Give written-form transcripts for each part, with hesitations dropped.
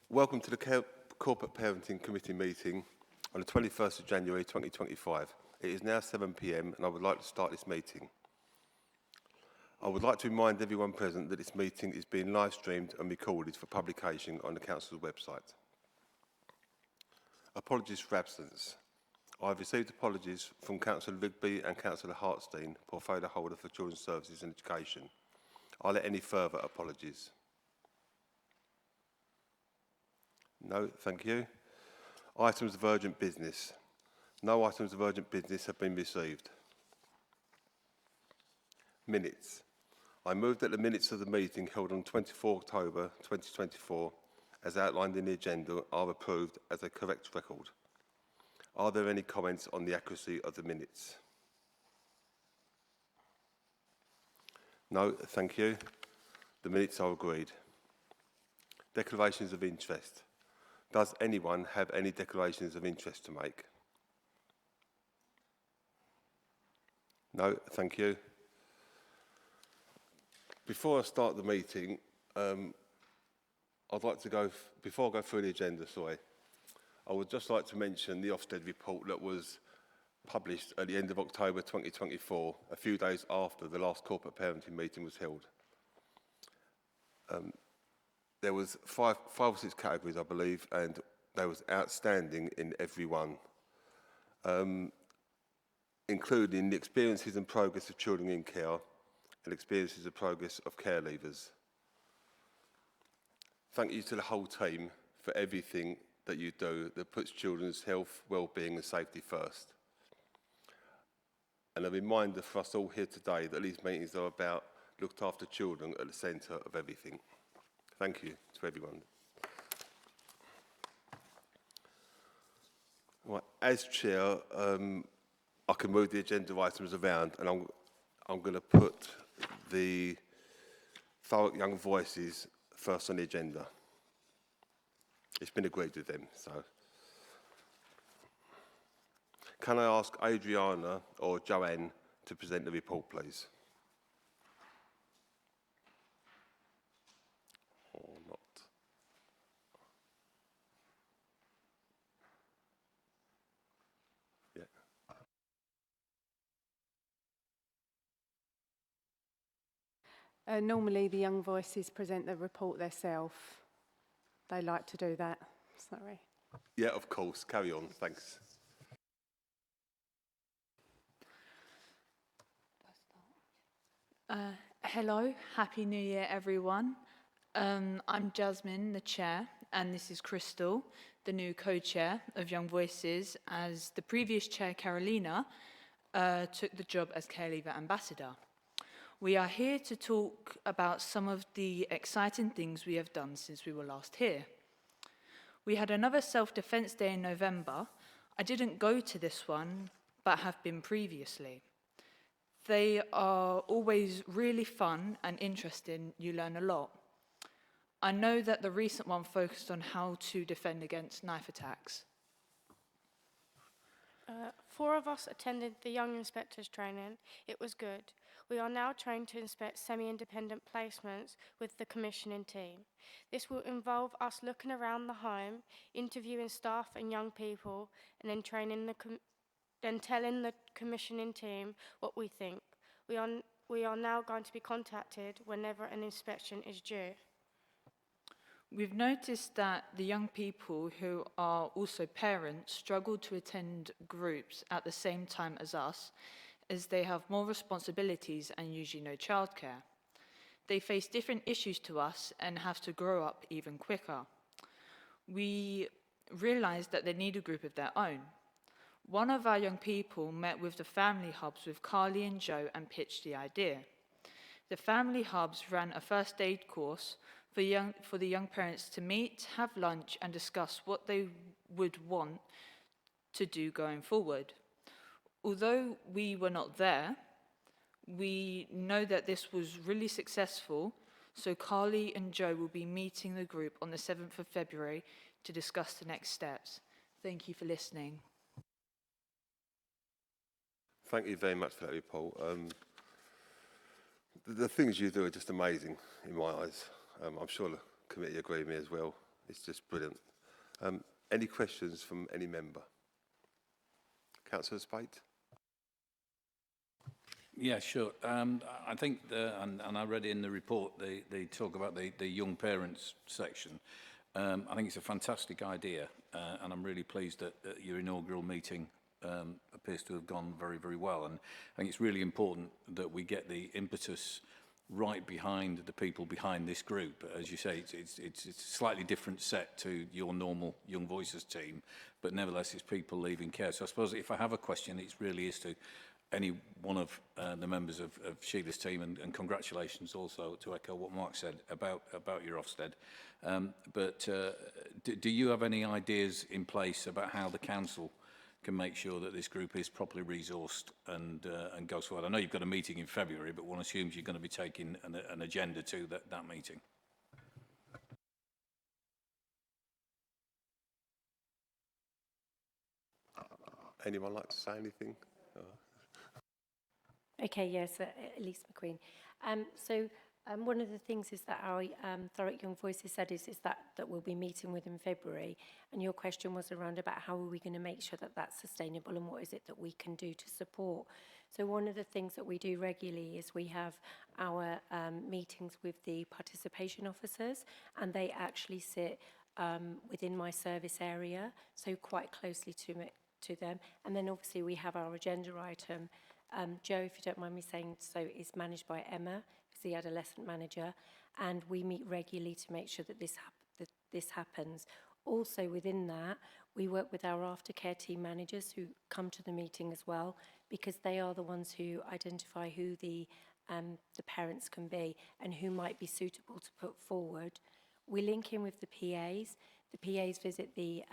Welcome to the Corporate Parenting Committee meeting on the 21st of January 2025. It is now 7 p.m. and I would like to start this meeting. I would like to remind everyone present that this meeting is being live streamed and recorded for publication on the Council's website. Apologies for absence. I have received apologies from Councillor Rigby and Councillor Hartstein, portfolio holder for Children's Services and Education. Are there any further apologies? No, thank you. Items of urgent business. No items of urgent business have been received. Minutes. I move that the minutes of the meeting held on 24 October 2024, as outlined in the agenda, are approved as a correct record. Are there any comments on the accuracy of the minutes? No, thank you. The minutes are agreed. Declarations of interest. Does anyone have any declarations of interest to make? No, thank you. Before I start the meeting, I'd like to go, before I go through the agenda, I would just like to mention the Ofsted report that was published at the end of October 2024, a few days after the last corporate parenting meeting was held. There was five or six categories, I believe, and they was outstanding in every one, including the experiences and progress of children in care and experiences and progress of care leavers. Thank you to the whole team for everything that you do that puts children's health, well-being and safety first. And a reminder for us all here today that these meetings are about looked after children at the centre of everything. Thank you to everyone. Right, as chair, I can move the agenda items around, and I'm going to put the Thurrock Young Voices first on the agenda. It's been agreed with them, so. Can I ask Adriana or Joanne to present the report, please? Or not. Yeah. Normally the Young Voices present the report themselves. They like to do that. Sorry. Yeah, of course. Carry on. Thanks. Hello, Happy New Year everyone. I'm Jasmine, the chair, and this is Crystal, the new co-chair of Young Voices, as the previous chair, Carolina, took the job as Care Leaver Ambassador. We are here to talk about some of the exciting things we have done since we were last here. We had another self-defence day in November. I didn't go to this one, but have been previously. They are always really fun and interesting. You learn a lot. I know that the recent one focused on how to defend against knife attacks. 4 of us attended the Young Inspectors training. It was good. We are now trained to inspect semi-independent placements with the commissioning team. This will involve us looking around the home, interviewing staff and young people, and then telling the commissioning team what we think. We are now going to be contacted whenever an inspection is due. We've noticed that the young people who are also parents struggle to attend groups at the same time as us, as they have more responsibilities and usually no childcare. They face different issues to us and have to grow up even quicker. We realised that they need a group of their own. One of our young people met with the family hubs with Carly and Joe and pitched the idea. The family hubs ran a first aid course for the young parents to meet, have lunch and discuss what they would want to do going forward. Although we were not there, we know that this was really successful, so Carly and Joe will be meeting the group on the 7th of February to discuss the next steps. Thank you for listening. Thank you very much for that report. The things you do are just amazing in my eyes. I'm sure the committee agree with me as well. It's just brilliant. Any questions from any member? Councillor Spate? Yeah, sure. I think, and I read in the report, they talk about the young parents section. I think it's a fantastic idea, and I'm really pleased that your inaugural meeting appears to have gone very, very well. And I think it's really important that we get the impetus right behind the people behind this group. As you say, it's a slightly different set to your normal Young Voices team, but nevertheless, it's people leaving care. So I suppose if I have a question, it really is to any one of the members of Sheila's team, and congratulations also to echo what Mark said about your Ofsted. Do you have any ideas in place about how the council can make sure that this group is properly resourced and goes forward? I know you've got a meeting in February, but one assumes you're going to be taking an agenda to that meeting. Anyone like to say anything? Okay, yes, Elise McQueen. One of the things is that our Thurrock Young Voices said is that we'll be meeting with in February, and your question was around about how are we going to make sure that that's sustainable and what is it that we can do to support. So one of the things that we do regularly is we have our meetings with the participation officers, and they actually sit within my service area, so quite closely to them. And then obviously we have our agenda item. Joe, if you don't mind me saying so, is managed by Emma, who's the adolescent manager, and we meet regularly to make sure that this happens. Also within that, we work with our aftercare team managers who come to the meeting as well, because they are the ones who identify who the parents can be and who might be suitable to put forward. We link in with the PAs. The PAs visit the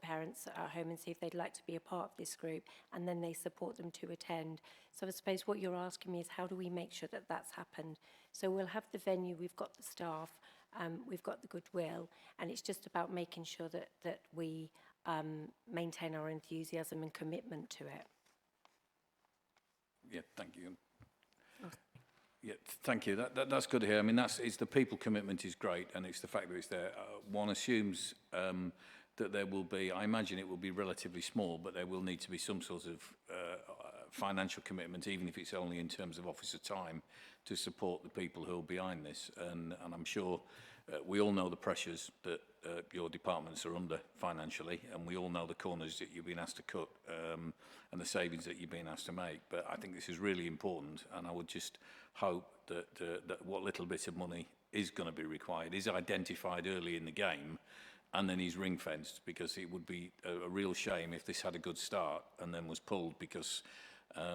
parents at home and see if they'd like to be a part of this group, and then they support them to attend. So I suppose what you're asking me is how do we make sure that that's happened? So we'll have the venue, we've got the staff, we've got the goodwill, and it's just about making sure that we maintain our enthusiasm and commitment to it. Yeah, thank you. Yeah, thank you. That's good to hear. I mean, it's the people commitment is great, and it's the fact that it's there. One assumes that there will be, I imagine it will be relatively small, but there will need to be some sort of financial commitment, even if it's only in terms of officer time, to support the people who are behind this. And I'm sure we all know the pressures that your departments are under financially, and we all know the corners that you've been asked to cut and the savings that you've been asked to make. But I think this is really important, and I would just hope that what little bit of money is going to be required is identified early in the game and then is ring-fenced, because it would be a real shame if this had a good start and then was pulled because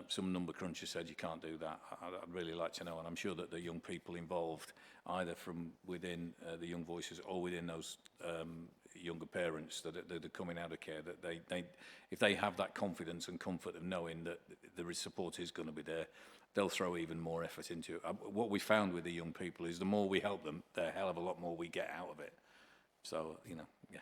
some number cruncher said you can't do that. I'd really like to know, and I'm sure that the young people involved, either from within the Young Voices or within those younger parents that are coming out of care, that they if they have that confidence and comfort of knowing that the support is going to be there, they'll throw even more effort into it. What we found with the young people is the more we help them, the hell of a lot more we get out of it. So, you know, yeah.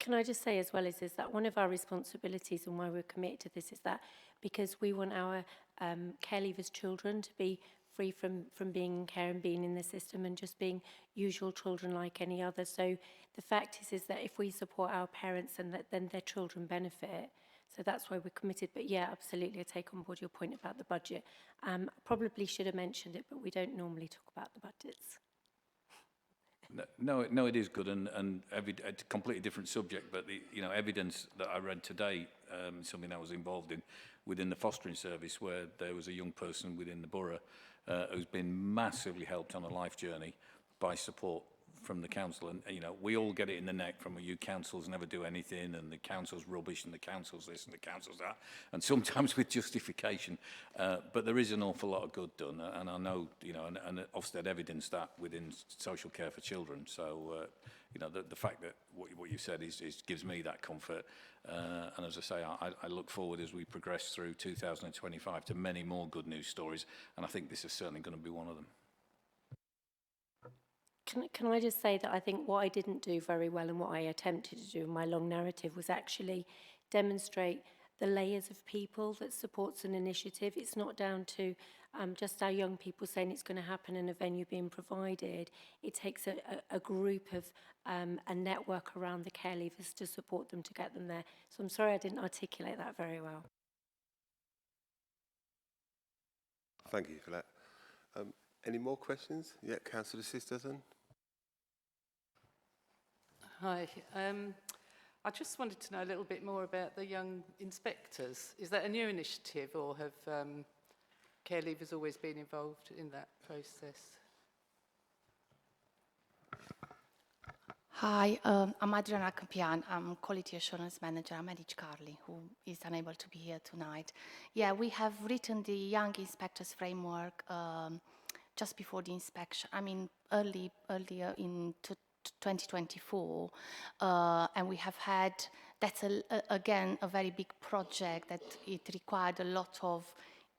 Can I just say as well is that one of our responsibilities and why we're committed to this is that because we want our care leavers' children to be free from being in care and being in the system and just being usual children like any other. So the fact is that if we support our parents, and then their children benefit. So that's why we're committed. But yeah, absolutely, I take on board your point about the budget. Probably should have mentioned it, but we don't normally talk about the budgets. No, it is good, and a completely different subject. But the evidence that I read today, something I was involved in within the fostering service, where there was a young person within the borough who's been massively helped on a life journey by support from the council. And we all get it in the neck from you councils never do anything, and the council's rubbish, and the council's this and the council's that, and sometimes with justification. But there is an awful lot of good done, and I know and Ofsted evidenced that within social care for children. So the fact that what you said is gives me that comfort. And as I say, I look forward as we progress through 2025 to many more good news stories, and I think this is certainly going to be one of them. Can I just say that I think what I didn't do very well and what I attempted to do in my long narrative was actually demonstrate the layers of people that supports an initiative. It's not down to just our young people saying it's going to happen and a venue being provided. It takes a group of a network around the care leavers to support them to get them there. So I'm sorry I didn't articulate that very well. Thank you for that. Any more questions? Yeah, Councillor Sisterson. Hi. I just wanted to know a little bit more about the young inspectors. Is that a new initiative, or have care leavers always been involved in that process? Hi, I'm Adriana Campian. I'm Quality Assurance Manager. I manage Carly, who is unable to be here tonight. Yeah, we have written the Young Inspectors Framework just before the inspection. I mean, earlier in 2024, and we have had, that's again a very big project that it required a lot of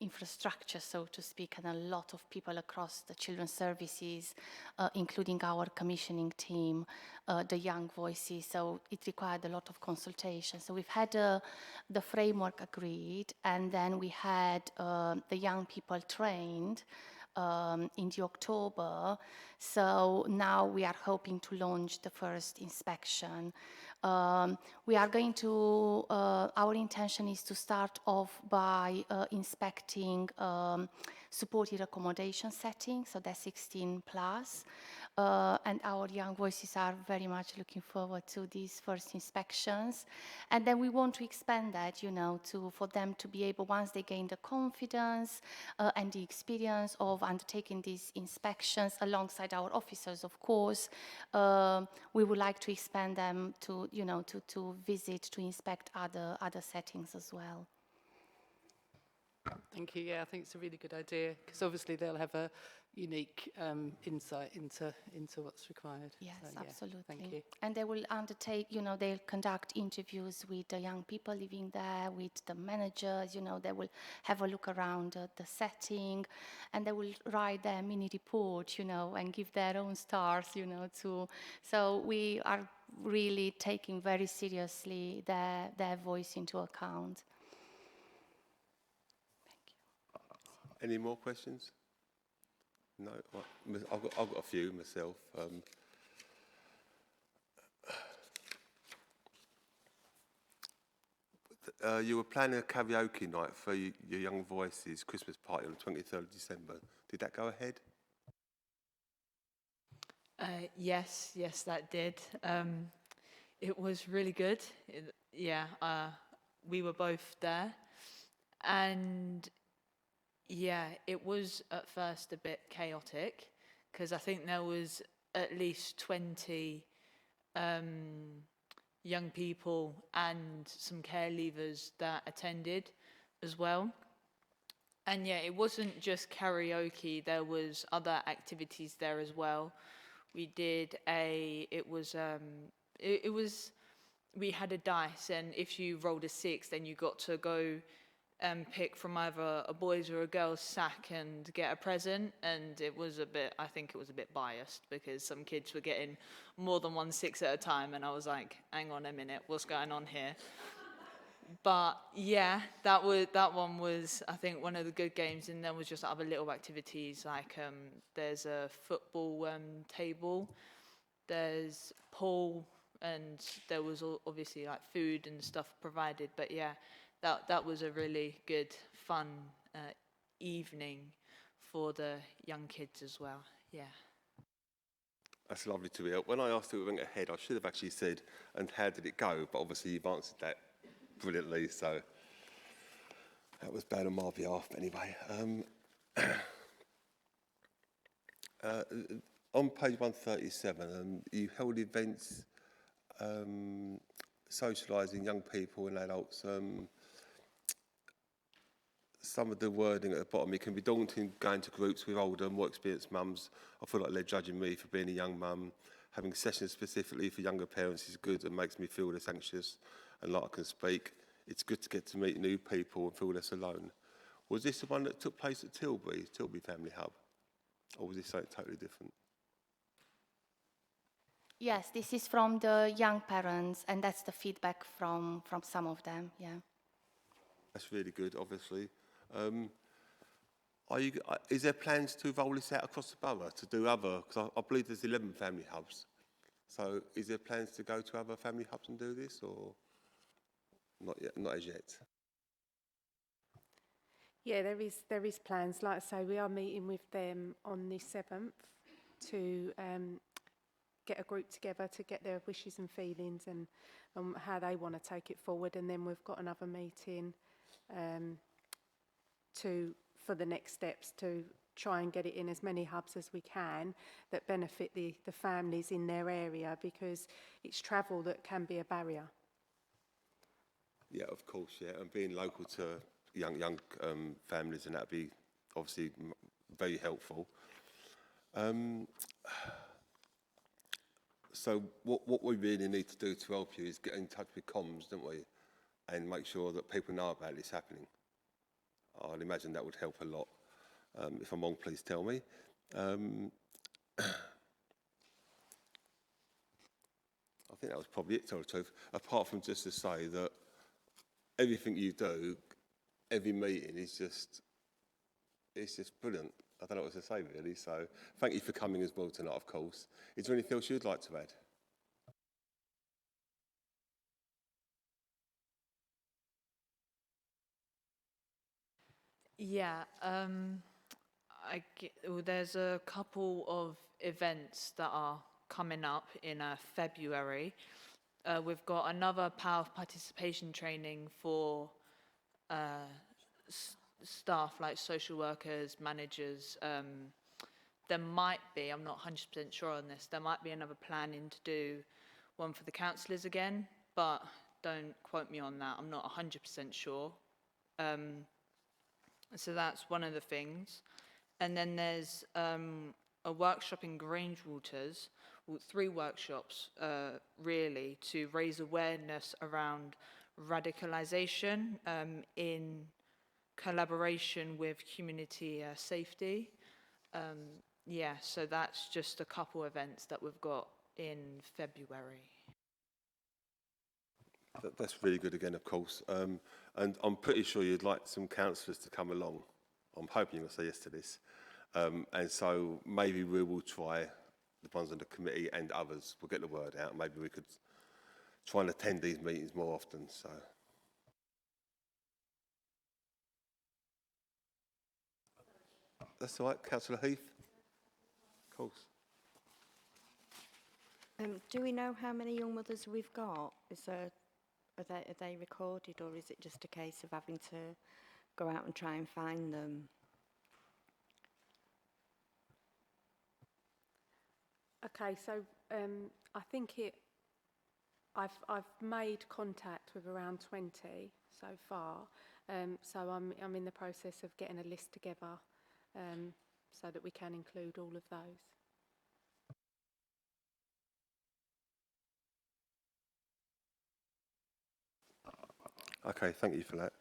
infrastructure, so to speak, and a lot of people across the children's services, including our commissioning team, the young voices, so it required a lot of consultation. So we've had the framework agreed, and then we had the young people trained in the October. So now we are hoping to launch the first inspection. We are going to, our intention is to start off by inspecting supported accommodation settings, so that's 16 plus. And our young voices are very much looking forward to these first inspections. And then we want to expand that, you know, for them to be able, once they gain the confidence and the experience of undertaking these inspections alongside our officers, of course, we would like to expand them to, you know, to visit, to inspect other settings as well. Thank you. Yeah, I think it's a really good idea, because obviously they'll have a unique insight into what's required. Yes, So, yeah, absolutely. thank you. And they will undertake, you know, they'll conduct interviews with the young people living there, with the managers, you know, they will have a look around the setting, and they will write their mini report, you know, and give their own stars, you know, to, so we are really taking very seriously their voice into account. Any more questions? No, I've got a few myself. You were planning a karaoke night for your Young Voices Christmas party on the 23rd of December. Did that go ahead? Yes, that did. It was really good. We were both there, and yeah, it was at first a bit chaotic, because I think there was at least 20 young people and some care leavers that attended as well. And yeah, it wasn't just karaoke, there was other activities there as well. We did we had a dice, and if you rolled a 6, then you got to go and pick from either a boy's or a girl's sack and get a present. And I think it was a bit biased, because some kids were getting more than 1 6 at a time, and I was like, hang on a minute, what's going on here? But yeah, that one was, I think, one of the good games. And there was just other little activities, like there's a football table, there's pool, and there was obviously like food and stuff provided. But yeah, that was a really good, fun evening for the young kids as well. Yeah. That's lovely to hear. When I asked who went ahead, I should have actually said, and how did it go? But obviously you've answered that brilliantly, so that was bad on my behalf. Anyway, on page 137, you held events socialising young people and adults. Some of the wording at the bottom, it can be daunting going to groups with older, more experienced mums. I feel like they're judging me for being a young mum. Having sessions specifically for younger parents is good and makes me feel less anxious and like I can speak. It's good to get to meet new people and feel less alone. Was this the one that took place at Tilbury Family Hub? Or was this something totally different? Yes, this is from the young parents, and that's the feedback from some of them, yeah. That's really good, obviously. Is there plans to roll this out across the borough to do other, because I believe there's 11 family hubs. So is there plans to go to other family hubs and do this, or not yet, not as yet? Yeah, there is plans. Like I say, we are meeting with them on the 7th to get a group together to get their wishes and feelings and how they want to take it forward. And then we've got another meeting for the next steps to try and get it in as many hubs as we can that benefit the families in their area, because it's travel that can be a barrier. Yeah, of course, yeah, and being local to young families, and that'd be obviously very helpful. So what we really need to do to help you is get in touch with comms, don't we, and make sure that people know about this happening. I'd imagine that would help a lot. If I'm wrong, please tell me. I think that was probably it, to tell the truth, apart from just to say that everything you do, every meeting is just, it's just brilliant. I don't know what to say, really. So thank you for coming as well tonight, of course. Is there anything else you'd like to add? Yeah, well, there's a couple of events that are coming up in February. We've got another power of participation training for staff like social workers, managers. There might be, I'm not 100% sure on this, there might be another planning to do one for the councillors again, but don't quote me on that, I'm not 100% sure. So that's one of the things. And then there's a workshop in Grangewaters, well, 3 workshops really, to raise awareness around radicalisation in collaboration with community safety. Yeah, so that's just a couple events that we've got in February. That's really good again, of course. And I'm pretty sure you'd like some councillors to come along. I'm hoping you'll say yes to this. And so maybe we will try, the ones on the committee and others, we'll get the word out. Maybe we could try and attend these meetings more often. So. That's all right, Councillor Heath. Of course. Do we know how many young mothers we've got? Are they recorded, or is it just a case of having to go out and try and find them? Okay, so I think I've made contact with around 20 so far. So I'm in the process of getting a list together so that we can include all of those. Okay, thank you for that.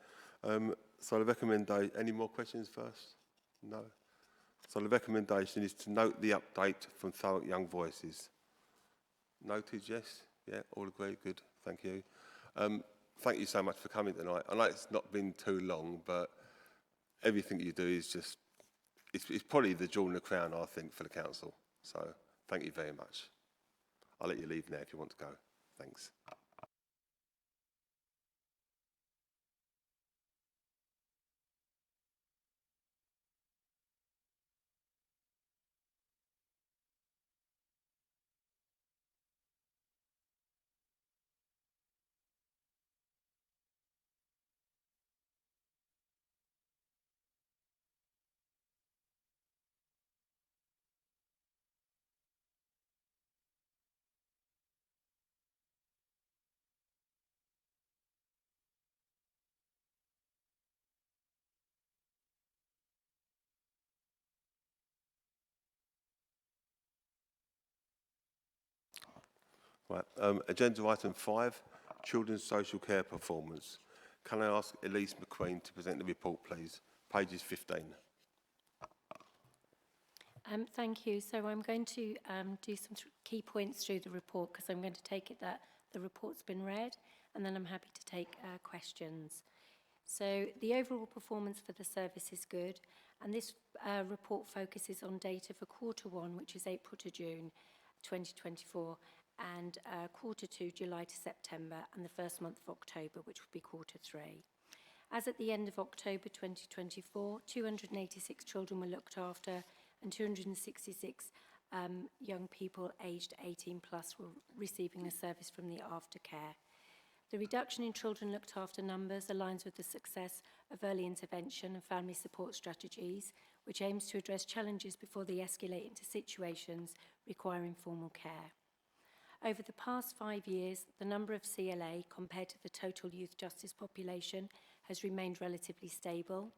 So the recommendation, any more questions first? No? So the recommendation is to note the update from Thurrock Young Voices. Noted, yes? Yeah, all agree, good, thank you. Thank you so much for coming tonight. I know it's not been too long, but everything you do is just, it's probably the jewel in the crown, I think, for the council. So thank you very much. I'll let you leave now if you want to go. Thanks. Right, agenda item 5, children's social care performance. Can I ask Elise McQueen to present the report, please? Pages 15. Thank you. So I'm going to do some key points through the report, because I'm going to take it that the report's been read, and then I'm happy to take questions. So the overall performance for the service is good, and this report focuses on data for Q1, which is April to June 2024, and Q2, July to September, and the first month of October, which would be Q3. As at the end of October 2024, 286 children were looked after, and 266 young people aged 18 plus were receiving a service from the aftercare. The reduction in children looked after numbers aligns with the success of early intervention and family support strategies, which aims to address challenges before they escalate into situations requiring formal care. Over the past 5 years, the number of CLA compared to the total youth justice population has remained relatively stable,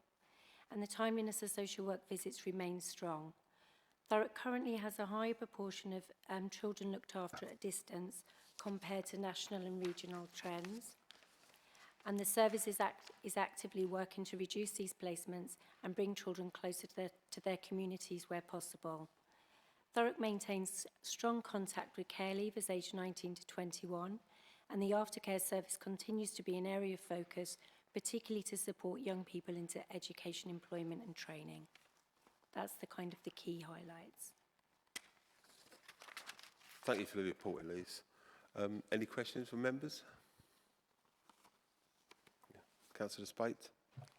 and the timeliness of social work visits remains strong. Thurrock currently has a higher proportion of children looked after at a distance compared to national and regional trends, and the service is actively working to reduce these placements and bring children closer to their communities where possible. Thurrock maintains strong contact with care leavers aged 19 to 21, and the aftercare service continues to be an area of focus, particularly to support young people into education, employment and training. That's the kind of the key highlights. Thank you for the report, Elise. Any questions from members? Yeah. Councillor Spate?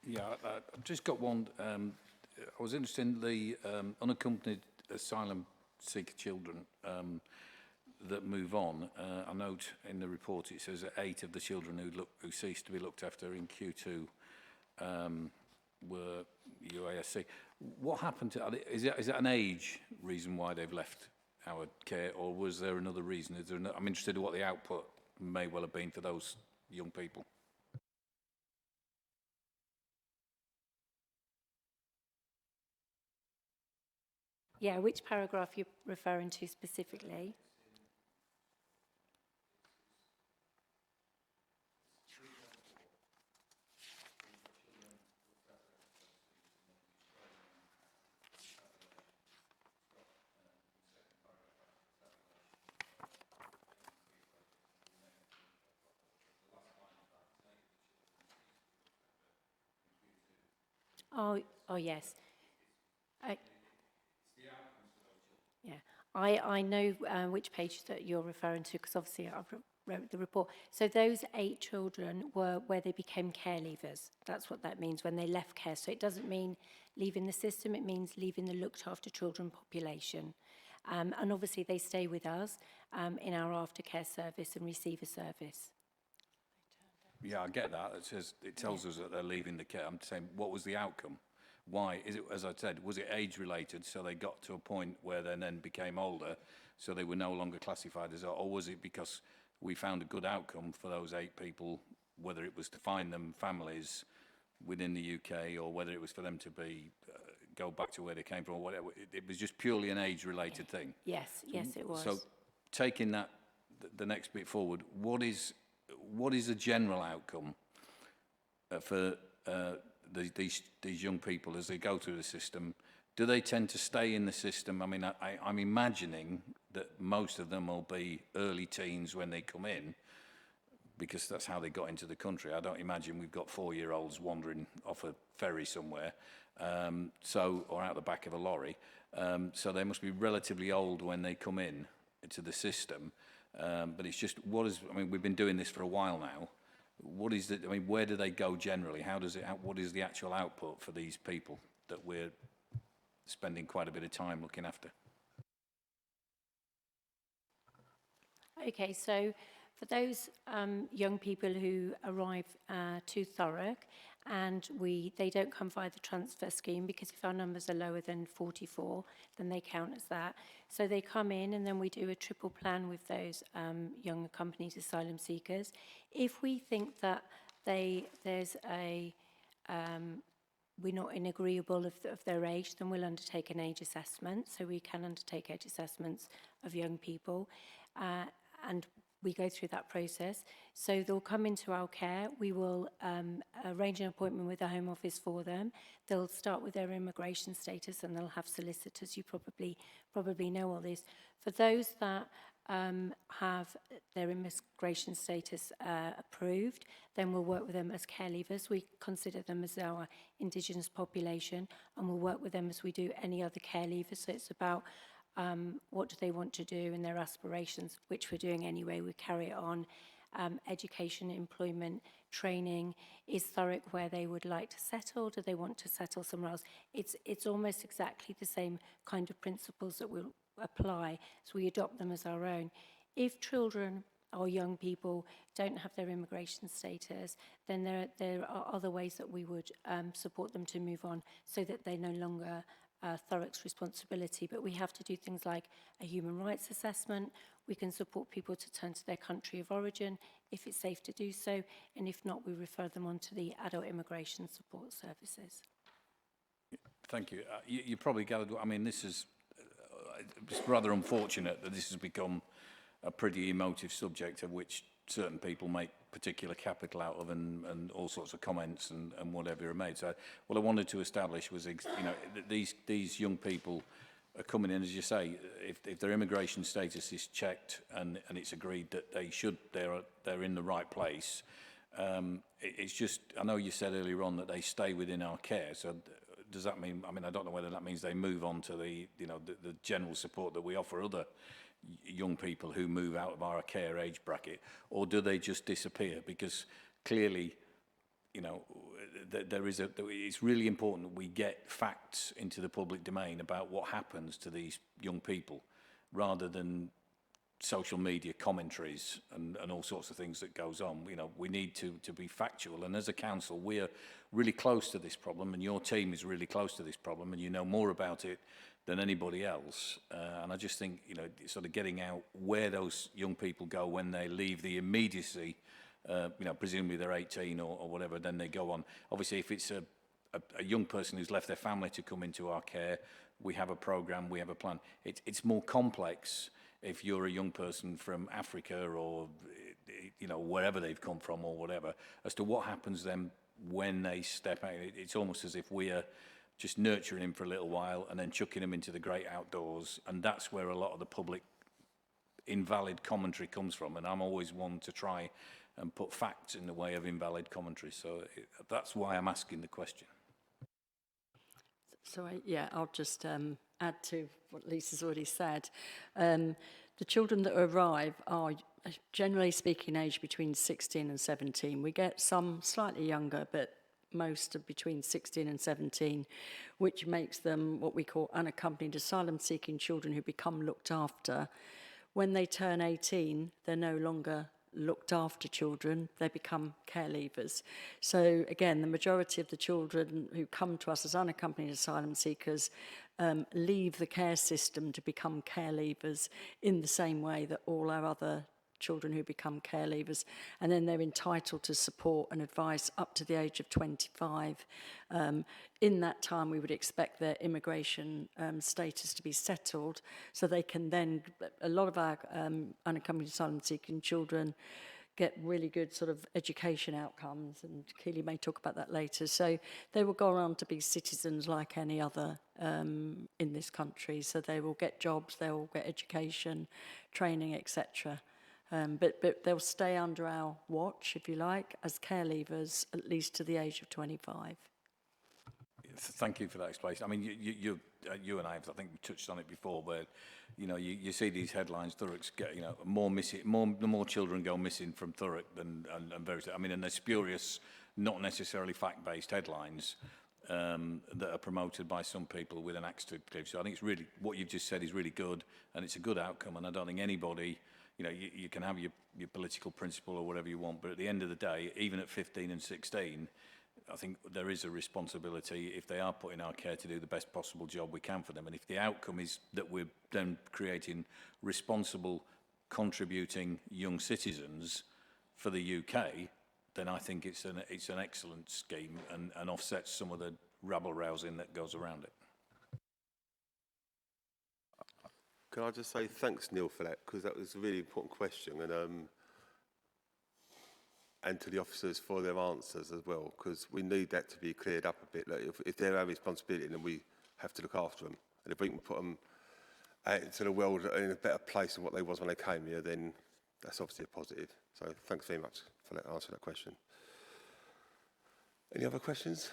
Yeah, I've just got one. I was interested in the unaccompanied asylum seeker children that move on. I note in the report it says that 8 of the children who ceased to be looked after in Q2 were UASC. What happened to? Is that an age reason why they've left our care, or was there another reason? I'm interested in what the output may well have been for those young people. Yeah, which paragraph you're referring to specifically? Oh yes. Yeah, I know which page that you're referring to, because obviously I've wrote the report. So those 8 children were where they became care leavers. That's what that means, when they left care. So it doesn't mean leaving the system, it means leaving the looked after children population. And obviously they stay with us in our aftercare service and receive a service. Yeah, I get that. It tells us that they're leaving the care. I'm saying, what was the outcome? Why? Is it, as I said, was it age related? So they got to a point where they then became older, so they were no longer classified as, or was it because we found a good outcome for those 8 people, whether it was to find them families within the UK, or whether it was for them to be go back to where they came from, or whatever. It was just purely an age related thing. Yes, yes, it was. So taking that the next bit forward, what is a general outcome for these young people as they go through the system? Do they tend to stay in the system? I mean, I'm imagining that most of them will be early teens when they come in, because that's how they got into the country. I don't imagine we've got 4-year-olds wandering off a ferry somewhere, or out the back of a lorry. So they must be relatively old when they come in into the system. But it's just, we've been doing this for a while now. Where do they go generally? What is the actual output for these people that we're spending quite a bit of time looking after? Okay, so for those young people who arrive to Thurrock, and they don't come via the transfer scheme, because if our numbers are lower than 44, then they count as that. So they come in, and then we do a triple plan with those young accompanied asylum seekers. If we think that we're not in agreeable of their age, then we'll undertake an age assessment. So we can undertake age assessments of young people, and we go through that process. So they'll come into our care. We will arrange an appointment with the Home Office for them. They'll start with their immigration status, and they'll have solicitors. You probably know all this. For those that have their immigration status approved, then we'll work with them as care leavers. We consider them as our Indigenous population, and we'll work with them as we do any other care leavers. So it's about what do they want to do and their aspirations, which we're doing anyway. We carry it on. Education, employment, training. Is Thurrock where they would like to settle? Do they want to settle somewhere else? It's almost exactly the same kind of principles that we'll apply, so we adopt them as our own. If children or young people don't have their immigration status, then there are other ways that we would support them to move on so that they're no longer Thurrock's responsibility. But we have to do things like a human rights assessment. We can support people to turn to their country of origin if it's safe to do so, and if not, we refer them on to the adult immigration support services. Thank you. You probably gathered, I mean, this is it's rather unfortunate that this has become a pretty emotive subject of which certain people make particular capital out of, and all sorts of comments and whatever are made. So what I wanted to establish was, that these young people are coming in, as you say, if their immigration status is checked and it's agreed that they're in the right place. It's just, I know you said earlier on that they stay within our care. So does that mean, I mean, I don't know whether that means they move on to the general support that we offer other young people who move out of our care age bracket, or do they just disappear? Because clearly, it's really important that we get facts into the public domain about what happens to these young people, rather than social media commentaries and all sorts of things that goes on. We need to be factual, and as a council we're really close to this problem, and your team is really close to this problem, and you know more about it than anybody else, and I just think sort of getting out where those young people go when they leave the immediacy, presumably they're 18 or whatever, then they go on. Obviously if it's a young person who's left their family to come into our care, we have a program, we have a plan. It's more complex if you're a young person from Africa or wherever they've come from or whatever, as to what happens then when they step out. It's almost as if we are just nurturing him for a little while and then chucking him into the great outdoors, and that's where a lot of the public invalid commentary comes from, and I'm always one to try and put facts in the way of invalid commentary, so that's why I'm asking the question. So I'll just add to what Lisa's already said. The children that arrive are, generally speaking, aged between 16 and 17. We get some slightly younger, but most are between 16 and 17, which makes them what we call unaccompanied asylum-seeking children who become looked after. When they turn 18, they're no longer looked after children, they become care leavers. So again, the majority of the children who come to us as unaccompanied asylum seekers leave the care system to become care leavers in the same way that all our other children who become care leavers, and then they're entitled to support and advice up to the age of 25. In that time, we would expect their immigration status to be settled, so they can then, a lot of our unaccompanied asylum-seeking children get really good sort of education outcomes, and Keely may talk about that later. So they will go on to be citizens like any other in this country. So they will get jobs, they will get education, training, etc. But they'll stay under our watch, if you like, as care leavers, at least to the age of 25. Thank you for that explanation. I mean, you and I have, I think we touched on it before, where, you see these headlines, Thurrock's get, more children go missing from Thurrock than, and various, I mean, and they're spurious, not necessarily fact-based headlines that are promoted by some people with an axe to grind. So I think it's really, what you've just said is really good, and it's a good outcome, and I don't think anybody, you can have your political principle or whatever you want, but at the end of the day, even at 15 and 16, I think there is a responsibility, if they are put in our care, to do the best possible job we can for them. And if the outcome is that we're then creating responsible, contributing young citizens for the UK, then I think it's an excellent scheme and offsets some of the rabble-rousing that goes around it. Can I just say thanks, Neil, for that, because that was a really important question, and to the officers for their answers as well, because we need that to be cleared up a bit. Like if they're our responsibility, then we have to look after them, and if we can put them to the world in a better place than what they was when they came here, then that's obviously a positive. So thanks very much for that answer to that question. Any other questions?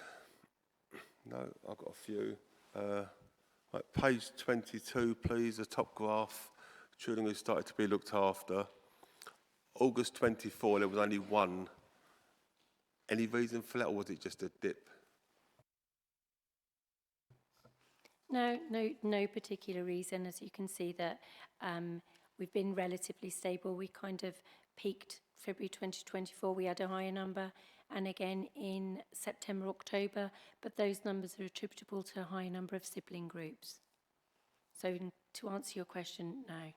No, I've got a few. Right, page 22, please, the top graph. Children who started to be looked after. August 24, there was only one. Any reason for that, or was it just a dip? No particular reason. As you can see that we've been relatively stable. We kind of peaked February 2024, we had a higher number, and again in September, October, but those numbers are attributable to a higher number of sibling groups. So to answer your question, no.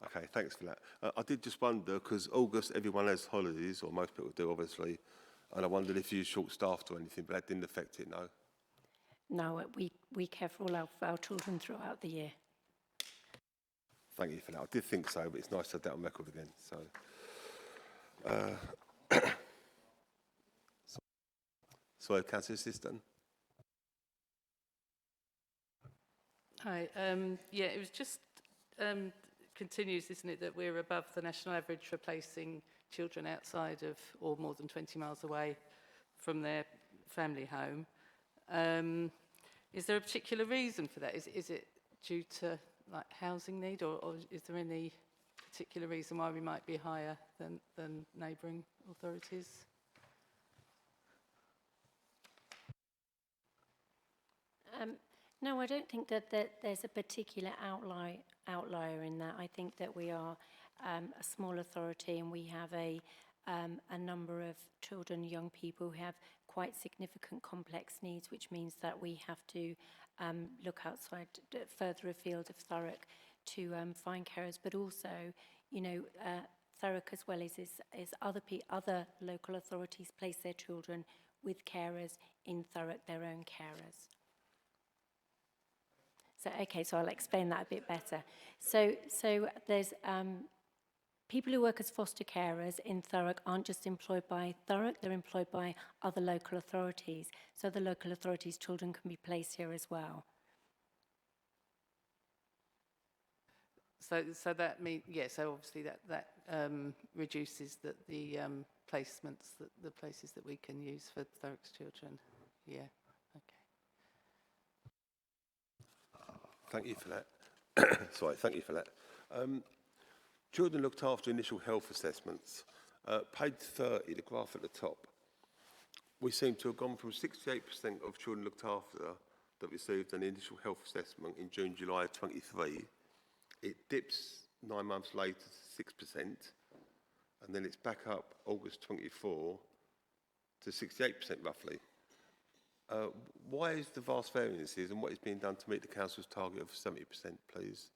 Okay, thanks for that. I did just wonder, because August, everyone has holidays, or most people do, obviously, and I wondered if you were short-staffed or anything, but that didn't affect it, no? No, we care for all our children throughout the year. Thank you for that. I did think so, but it's nice to have that on record again. So, sorry, Councillor Assistant. Hi. Yeah, it was just continues, isn't it, that we're above the national average for placing children outside of or more than 20 miles away from their family home. Is there a particular reason for that? Is it due to like housing need, or is there any particular reason why we might be higher than neighbouring authorities? No, I don't think that there's a particular outlier in that. I think that we are a small authority, and we have a number of children, young people who have quite significant complex needs, which means that we have to look outside, further afield of Thurrock to find carers. But also, you know, Thurrock, as well as other local authorities, place their children with carers in Thurrock, their own carers. So, okay, so I'll explain that a bit better. So there's people who work as foster carers in Thurrock aren't just employed by Thurrock, they're employed by other local authorities. So the local authorities' children can be placed here as well. So that means, yeah, so obviously that reduces the placements, the places that we can use for Thurrock's children. Yeah, okay. Thank you for that. Sorry, thank you for that. Children looked after initial health assessments. Page 30, the graph at the top. We seem to have gone from 68% of children looked after that received an initial health assessment in June, July 23. It dips 9 months later to 6%, and then it's back up August 24 to 68% roughly. Why is the vast variances, and what is being done to meet the council's target of 70%, please?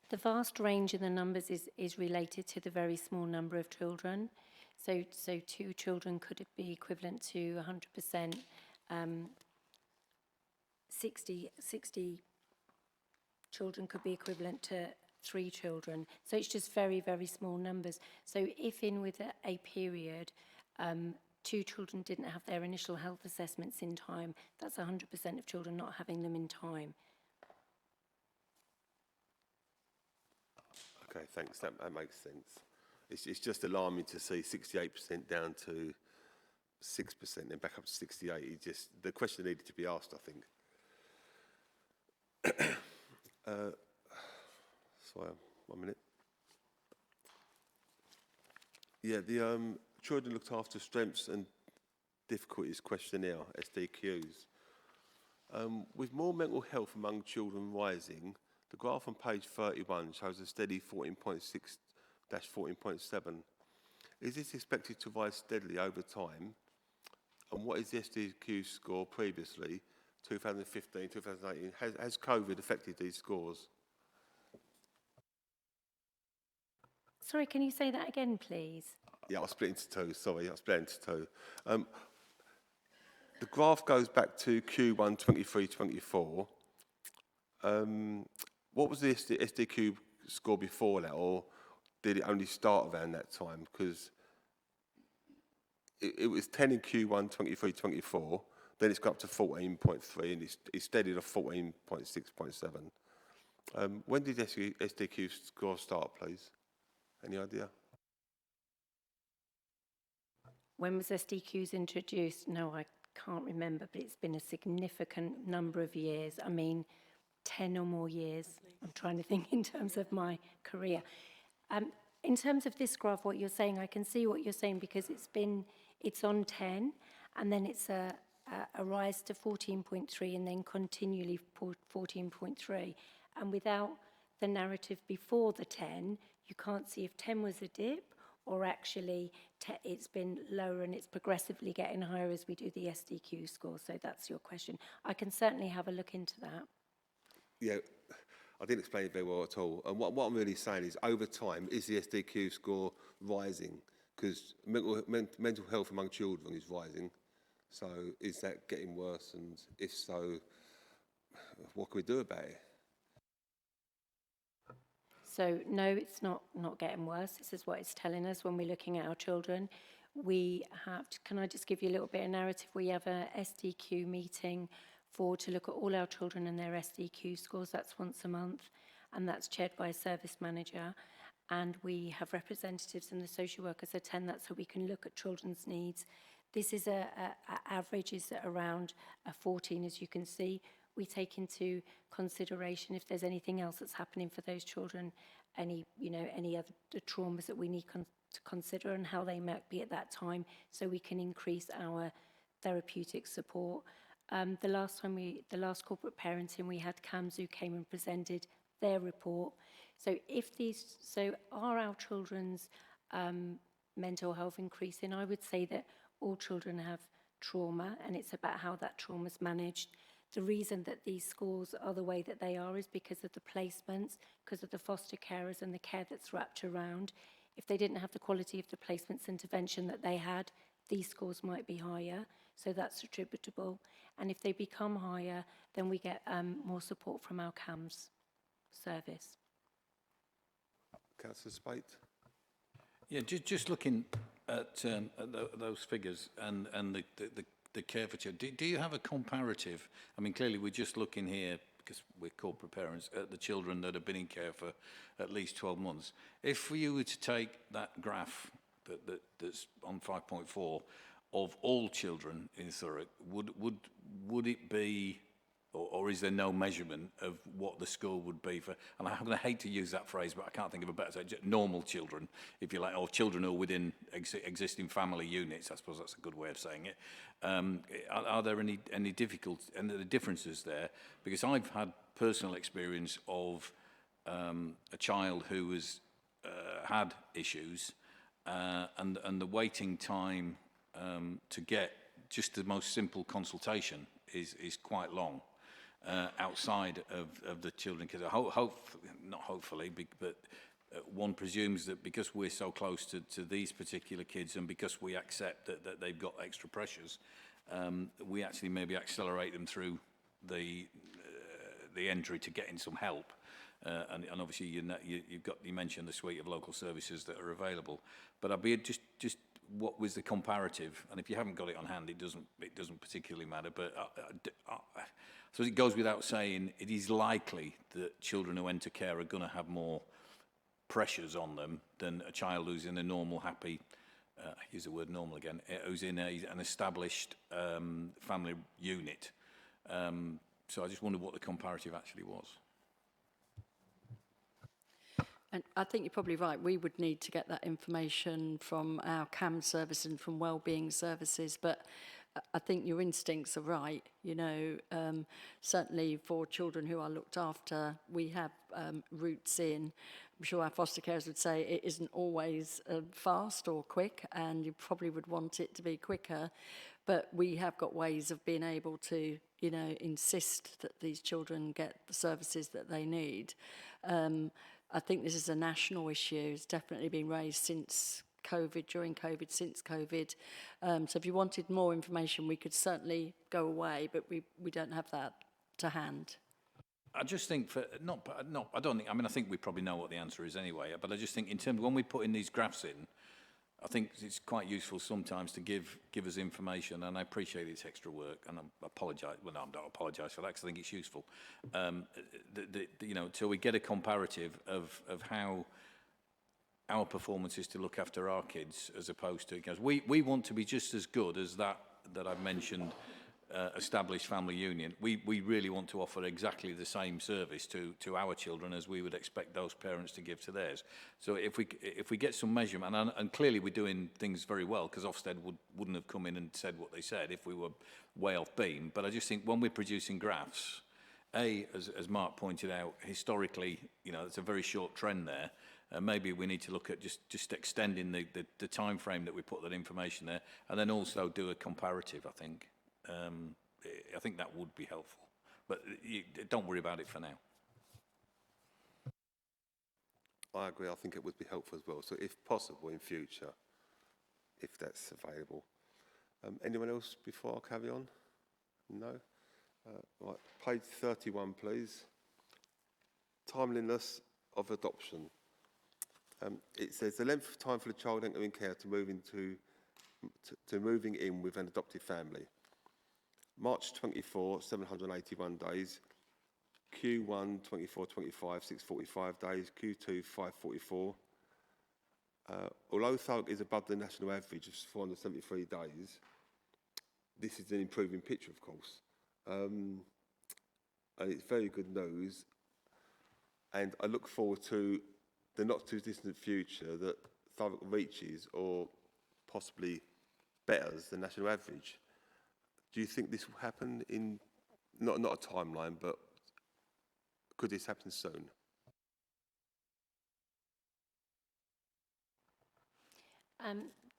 The vast range of the numbers is related to the very small number of children. So 2 children could be equivalent to 100%. 60 children could be equivalent to 3 children. So it's just very, very small numbers. So if in with a period, 2 children didn't have their initial health assessments in time, that's 100% of children not having them in time. Okay, thanks. That makes sense. It's just alarming to see 68% down to 6% and back up to 68. The question needed to be asked, I think. Sorry, 1 minute. Yeah, the Children Looked After Strengths and Difficulties questionnaire, SDQs. With more mental health among children rising, the graph on page 31 shows a steady 14.6-14.7. Is this expected to rise steadily over time? And what is the SDQ score previously, 2015, 2018? Has COVID affected these scores? Sorry, can you say that again, please? Yeah, I'll split into two. Sorry, I'll split into two. The graph goes back to Q1 23-24. What was the SDQ score before that, or did it only start around that time? Because it was 10 in Q1 23-24, Then it's got up to 14.3 and it's steadied at 14.6.7. When did SDQ score start, please? Any idea? When was SDQs introduced? No, I can't remember, but it's been a significant number of years. I mean, 10 or more years. I'm trying to think in terms of my career. In terms of this graph, what you're saying, I can see what you're saying because it's on 10 and then it's a rise to 14.3 and then continually 14.3. And without the narrative before the 10, you can't see if 10 was a dip or actually it's been lower and it's progressively getting higher as we do the SDQ score. So that's your question. I can certainly have a look into that. Yeah, I didn't explain it very well at all. And what I'm really saying is, over time, is the SDQ score rising? Because mental health among children is rising. So is that getting worse? And if so, what can we do about it? So no, it's not getting worse. This is what it's telling us when we're looking at our children. We have, can I just give you a little bit of narrative? We have a SDQ meeting to look at all our children and their SDQ scores. That's once a month, and that's chaired by a service manager. And we have representatives and the social workers attend that so we can look at children's needs. This is average is around a 14, as you can see. We take into consideration if there's anything else that's happening for those children, any other traumas that we need to consider and how they might be at that time, so we can increase our therapeutic support. The last corporate parenting, we had CAMS who came and presented their report. So are our children's mental health increasing? I would say that all children have trauma, and it's about how that trauma is managed. The reason that these scores are the way that they are is because of the placements, because of the foster carers and the care that's wrapped around. If they didn't have the quality of the placements intervention that they had, these scores might be higher, so that's attributable. And if they become higher, then we get more support from our CAMS service. Councillor Spate? Yeah, just looking at those figures and the care for children, do you have a comparative? I mean, clearly we're just looking here, because we're corporate parents, at the children that have been in care for at least 12 months. If you were to take that graph that's on 5.4 of all children in Thurrock, would it be, or is there no measurement of what the score would be for, and I'm going to hate to use that phrase, but I can't think of a better, normal children, if you like, or children who are within existing family units, I suppose that's a good way of saying it. Are there any differences there? Because I've had personal experience of a child who has had issues, and the waiting time to get just the most simple consultation is quite long. Outside of the children, because not hopefully, but one presumes that because we're so close to these particular kids and because we accept that they've got extra pressures, we actually maybe accelerate them through the entry to getting some help. And obviously you mentioned the suite of local services that are available, but I'd be just what was the comparative? And if you haven't got it on hand, it doesn't particularly matter. But so it goes without saying, it is likely that children who enter care are going to have more pressures on them than a child who's in a normal, happy, I use the word normal again, who's in an established family unit. So I just wondered what the comparative actually was. And I think you're probably right. We would need to get that information from our CAM service and from wellbeing services. But I think your instincts are right. You know, certainly for children who are looked after, we have routes in. I'm sure our foster carers would say it isn't always fast or quick, and you probably would want it to be quicker. But we have got ways of being able to, you know, insist that these children get the services that they need. I think this is a national issue. It's definitely been raised since COVID, during COVID, since COVID. So if you wanted more information, we could certainly go away, but we don't have that to hand. I just think I think we probably know what the answer is anyway, but I just think in terms of when we put in these graphs in, I think it's quite useful sometimes to give us information, and I appreciate it's extra work, and I apologise. Well, no, I don't apologise for that because I think it's useful. You know, till we get a comparative of how our performance is to look after our kids, as opposed to, because we want to be just as good as that I've mentioned. Established family union, we really want to offer exactly the same service to our children as we would expect those parents to give to theirs. So if we get some measurement, and clearly we're doing things very well, because Ofsted wouldn't have come in and said what they said if we were way off beam. But I just think when we're producing graphs, as Mark pointed out, historically, you know, it's a very short trend there. Maybe we need to look at just extending the time frame that we put that information there, and then also do a comparative, I think. I think that would be helpful, but don't worry about it for now. I agree. I think it would be helpful as well. So if possible in future, if that's available. Anyone else before I carry on? No? Right, page 31, please. Timeliness of adoption. It says the length of time for the child entering care to moving in with an adopted family. March 24, 781 days. Q1 24-25, 645 days. Q2 544. Although Thurrock is above the national average of 473 days, this is an improving picture, of course, and it's very good news. And I look forward to the not too distant future that Thurrock reaches or possibly betters the national average. Do you think this will happen in, not a timeline, but could this happen soon?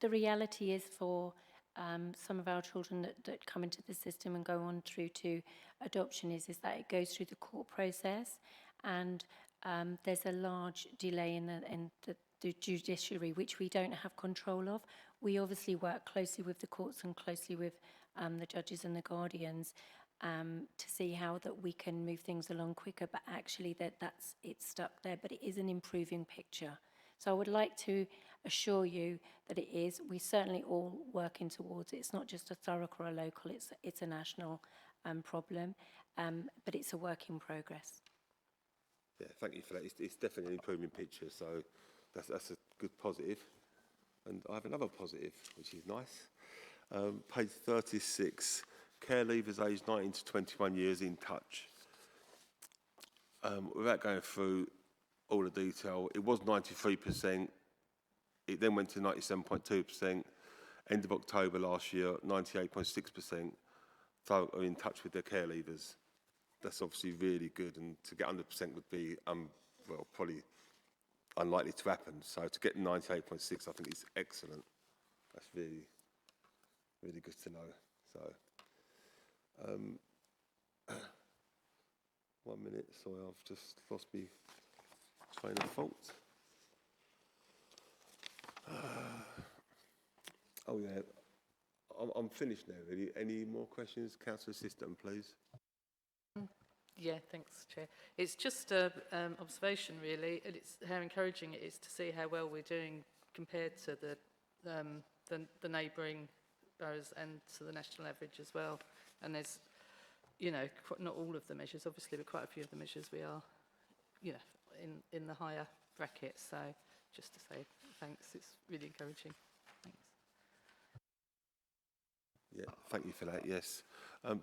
The reality is for some of our children that come into the system and go on through to adoption is that it goes through the court process, and there's a large delay in the judiciary, which we don't have control of. We obviously work closely with the courts and closely with the judges and the guardians to see how that we can move things along quicker, but actually it's stuck there, but it is an improving picture. So I would like to assure you that it is. We're certainly all working towards it. It's not just a Thurrock or a local, it's a national problem, but it's a work in progress. Yeah, thank you for that. It's definitely an improving picture, so that's a good positive. And I have another positive, which is nice. Page 36, care leavers aged 19 to 21 years in touch. Without going through all the detail, it was 93%. It then went to 97.2%. End of October last year, 98.6%. Thurrock are in touch with their care leavers. That's obviously really good, and to get 100% would be, well, probably unlikely to happen. So to get 98.6, I think is excellent. That's really, really good to know. So, 1 minute. Sorry, I've just lost my train of thought. Oh yeah, I'm finished now. Really. Any more questions, Councillor Assistant, please? Yeah, thanks, Chair. It's just an observation, really, and it's how encouraging it is to see how well we're doing compared to the neighbouring boroughs and to the national average as well. And there's, you know, not all of the measures, obviously, but quite a few of the measures we are, you know, in the higher bracket. So just to say thanks, it's really encouraging. Thanks. Yeah, thank you for that, yes.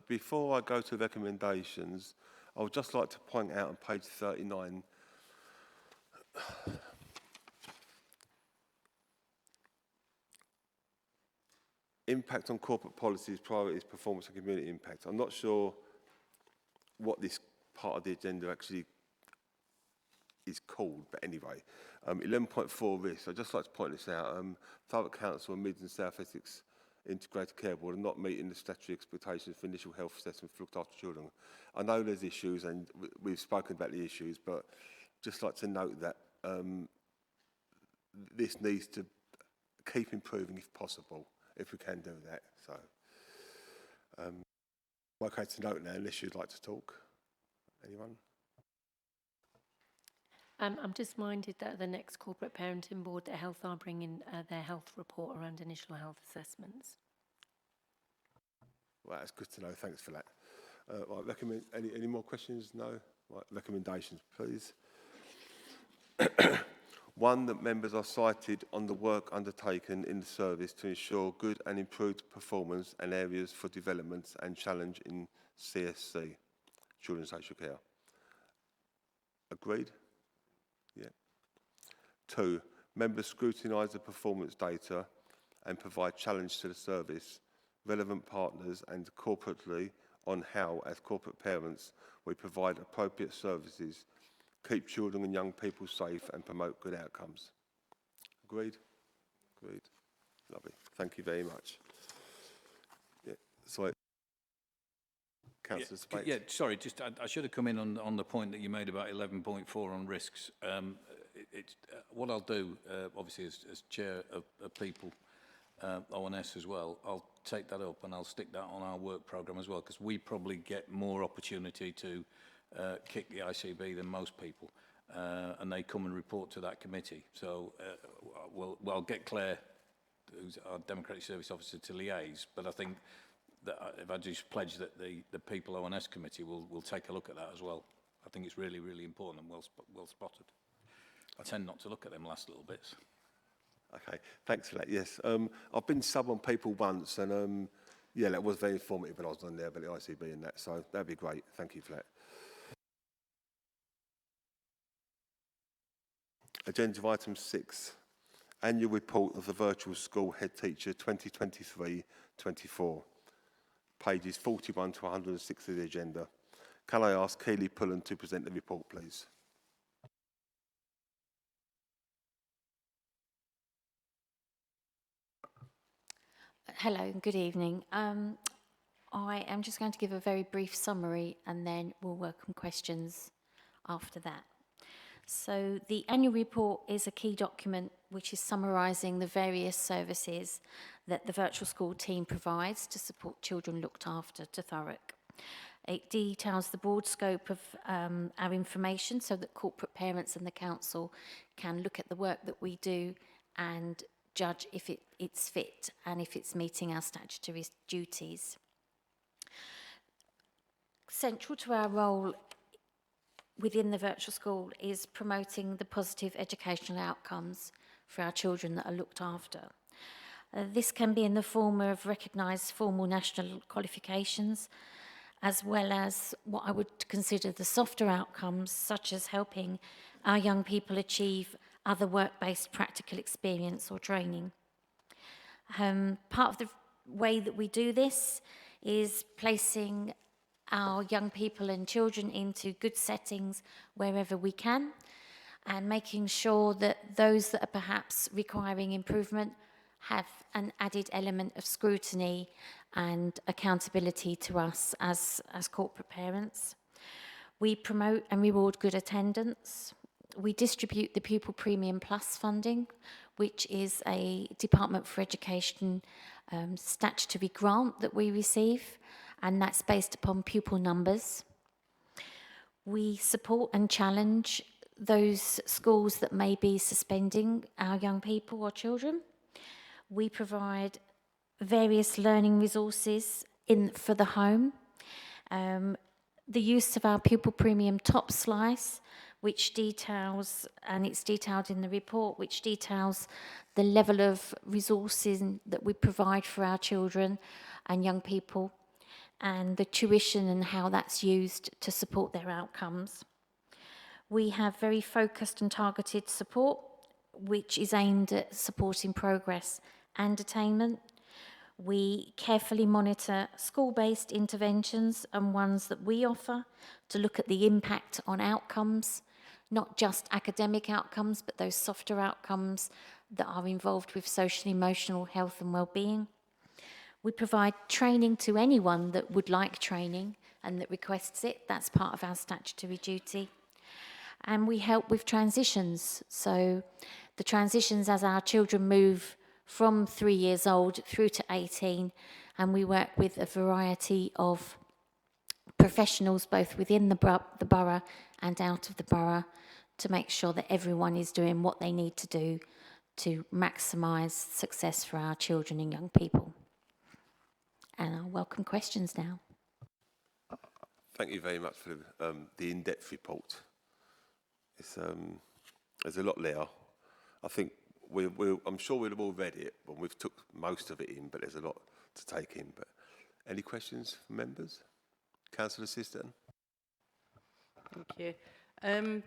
Before I go to recommendations, I would just like to point out on page 39, impact on corporate policies, priorities, performance and community impact. I'm not sure what this part of the agenda actually is called, but anyway. 11.4 risks, I'd just like to point this out. Thurrock Council and Mid and South Essex Integrated Care Board are not meeting the statutory expectations for initial health assessment for looked after children. I know there's issues, and we've spoken about the issues, but just like to note that this needs to keep improving if possible, if we can do that. So, okay to note now, unless you'd like to talk. Anyone? I'm just minded that at the next corporate parenting board, that Health are bringing their health report around initial health assessments. Right, that's good to know. Thanks for that. Right, any more questions? No? Right, recommendations, please. 1, that members are cited on the work undertaken in the service to ensure good and improved performance and areas for development and challenge in CSC, Children's Social Care. Agreed? Yeah. 2, members scrutinise the performance data and provide challenge to the service, relevant partners and corporately on how, as corporate parents, we provide appropriate services, keep children and young people safe and promote good outcomes. Agreed? Agreed. Lovely. Thank you very much. Yeah. So, Councillor Spates. Yeah, sorry, just I should have come in on the point that you made about 11.4 on risks. What I'll do, obviously, as chair of people, ONS as well, I'll take that up and I'll stick that on our work programme as well, because we probably get more opportunity to kick the ICB than most people, and they come and report to that committee. So I'll get Claire, who's our Democratic Service Officer, to liaise, but I think that if I just pledge that the People ONS Committee will take a look at that as well. I think it's really, really important and well spotted. I tend not to look at them last little bits. Okay, thanks for that. Yes, I've been sub on People once, and yeah, that was very informative when I was on there about the ICB and that, so that'd be great. Thank you for that. Agenda item 6, annual report of the virtual school head teacher 2023-24, pages 41 to 106 of the agenda. Can I ask Keely Pullen to present the report, please? Hello and good evening. I am just going to give a very brief summary and then we'll welcome questions after that. So the annual report is a key document which is summarising the various services that the virtual school team provides to support children looked after to Thurrock. It details the broad scope of our information so that corporate parents and the council can look at the work that we do and judge if it's fit and if it's meeting our statutory duties. Central to our role within the virtual school is promoting the positive educational outcomes for our children that are looked after. This can be in the form of recognised formal national qualifications, as well as what I would consider the softer outcomes, such as helping our young people achieve other work-based practical experience or training. Part of the way that we do this is placing our young people and children into good settings wherever we can, and making sure that those that are perhaps requiring improvement have an added element of scrutiny and accountability to us as corporate parents. We promote and reward good attendance. We distribute the Pupil Premium Plus funding, which is a Department for Education statutory grant that we receive, and that's based upon pupil numbers. We support and challenge those schools that may be suspending our young people or children. We provide various learning resources for the home. The use of our Pupil Premium Top Slice, which details, and it's detailed in the report, which details the level of resources that we provide for our children and young people, and the tuition and how that's used to support their outcomes. We have very focused and targeted support, which is aimed at supporting progress and attainment. We carefully monitor school-based interventions and ones that we offer to look at the impact on outcomes, not just academic outcomes, but those softer outcomes that are involved with social, emotional health and well-being. We provide training to anyone that would like training and that requests it. That's part of our statutory duty. And we help with transitions. So the transitions as our children move from 3 years old through to 18, and we work with a variety of professionals both within the borough and out of the borough to make sure that everyone is doing what they need to do to maximise success for our children and young people. And I'll welcome questions now. Thank you very much for the in-depth report. It's, there's a lot there. I think I'm sure we'll have all read it, but we've took most of it in, but there's a lot to take in. But any questions from members? Councillor Assistant? Thank you.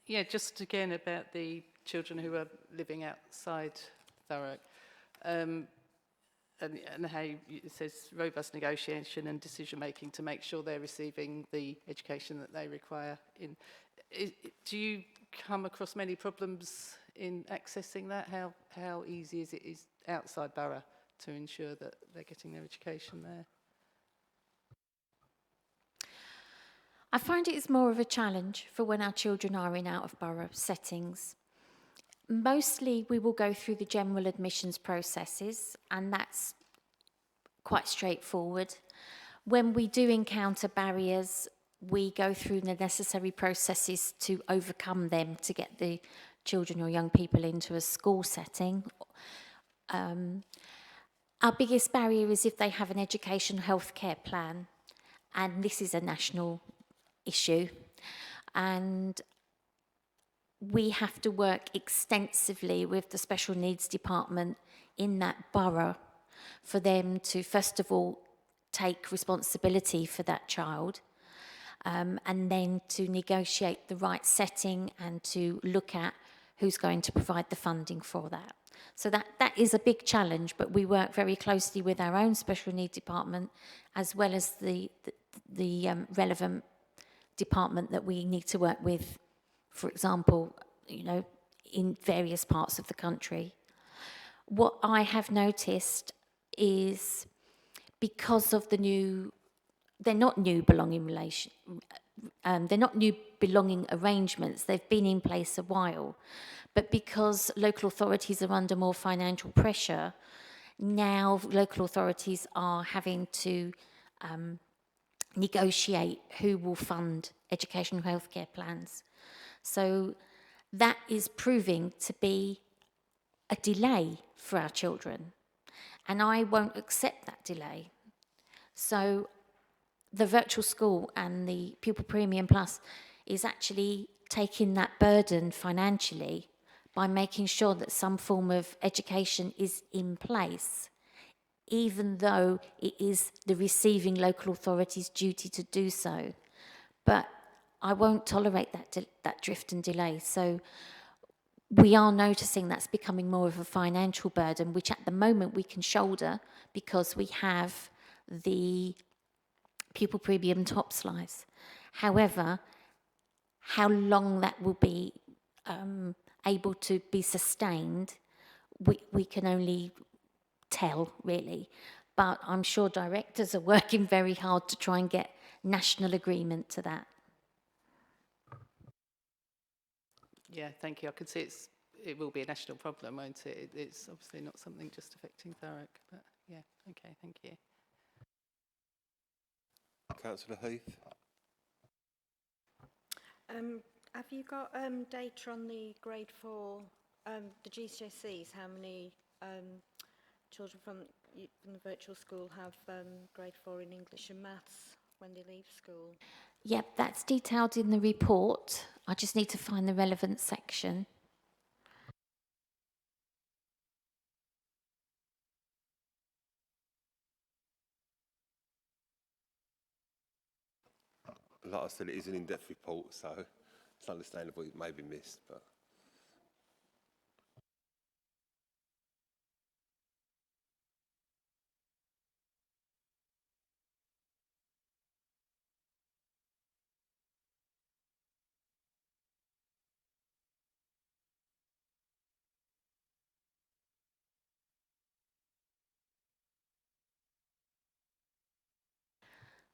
Yeah, just again about the children who are living outside Thurrock, and how it says robust negotiation and decision making to make sure they're receiving the education that they require. Do you come across many problems in accessing that? How easy is it outside Borough to ensure that they're getting their education there? I find it is more of a challenge for when our children are in out-of-borough settings. Mostly we will go through the general admissions processes, and that's quite straightforward. When we do encounter barriers, we go through the necessary processes to overcome them to get the children or young people into a school setting. Our biggest barrier is if they have an education healthcare plan, and this is a national issue, and we have to work extensively with the special needs department in that borough for them to first of all take responsibility for that child, and then to negotiate the right setting and to look at who's going to provide the funding for that. So that is a big challenge, but we work very closely with our own special needs department as well as the relevant department that we need to work with, for example, you know, in various parts of the country. What I have noticed is because of the new, they're not new belonging arrangements, they've been in place a while, but because local authorities are under more financial pressure, now local authorities are having to negotiate who will fund educational healthcare plans. So that is proving to be a delay for our children, and I won't accept that delay. So the virtual school and the Pupil Premium Plus is actually taking that burden financially by making sure that some form of education is in place, even though it is the receiving local authority's duty to do so. But I won't tolerate that drift and delay. So we are noticing that's becoming more of a financial burden, which at the moment we can shoulder because we have the Pupil Premium top slice. However, how long that will be able to be sustained, we can only tell, really. But I'm sure directors are working very hard to try and get national agreement to that. Yeah, thank you. I can see it will be a national problem, won't it? It's obviously not something just affecting Thurrock, but yeah, okay, thank you. Councillor Heath? Have you got data on the grade 4, the GCSEs, how many children from the virtual school have grade 4 in English and maths when they leave school? Yep, that's detailed in the report. I just need to find the relevant section. Like I said, it is an in-depth report, so it's understandable it may be missed, but...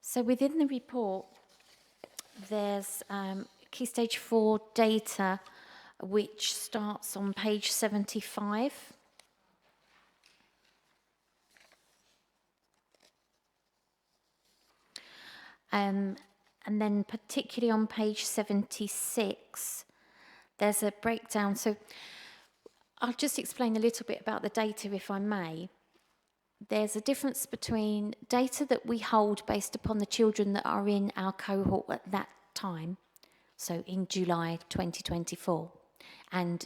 So within the report, there's Key Stage 4 data, which starts on page 75. And then particularly on page 76, there's a breakdown. So I'll just explain a little bit about the data, if I may. There's a difference between data that we hold based upon the children that are in our cohort at that time, so in July 2024, and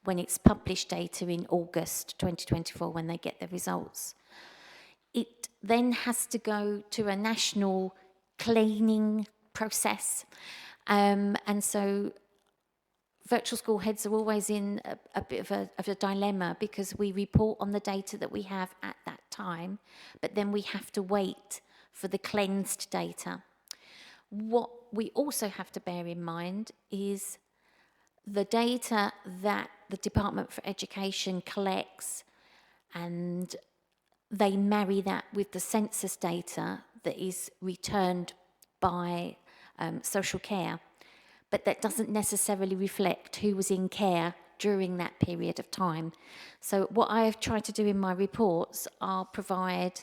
when it's published data in August 2024 when they get the results. It then has to go to a national cleaning process, and so virtual school heads are always in a bit of a dilemma, because we report on the data that we have at that time, but then we have to wait for the cleansed data. What we also have to bear in mind is the data that the Department for Education collects, and they marry that with the census data that is returned by social care. But that doesn't necessarily reflect who was in care during that period of time. So what I have tried to do in my reports are provide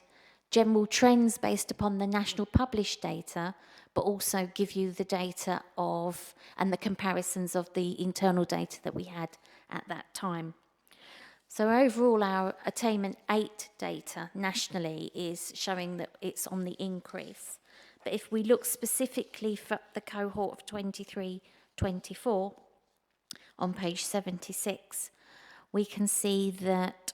general trends based upon the national published data, but also give you the data of, and the comparisons of the internal data that we had at that time. So overall, our Attainment 8 data nationally is showing that it's on the increase. But if we look specifically for the cohort of 23-24, on page 76, we can see that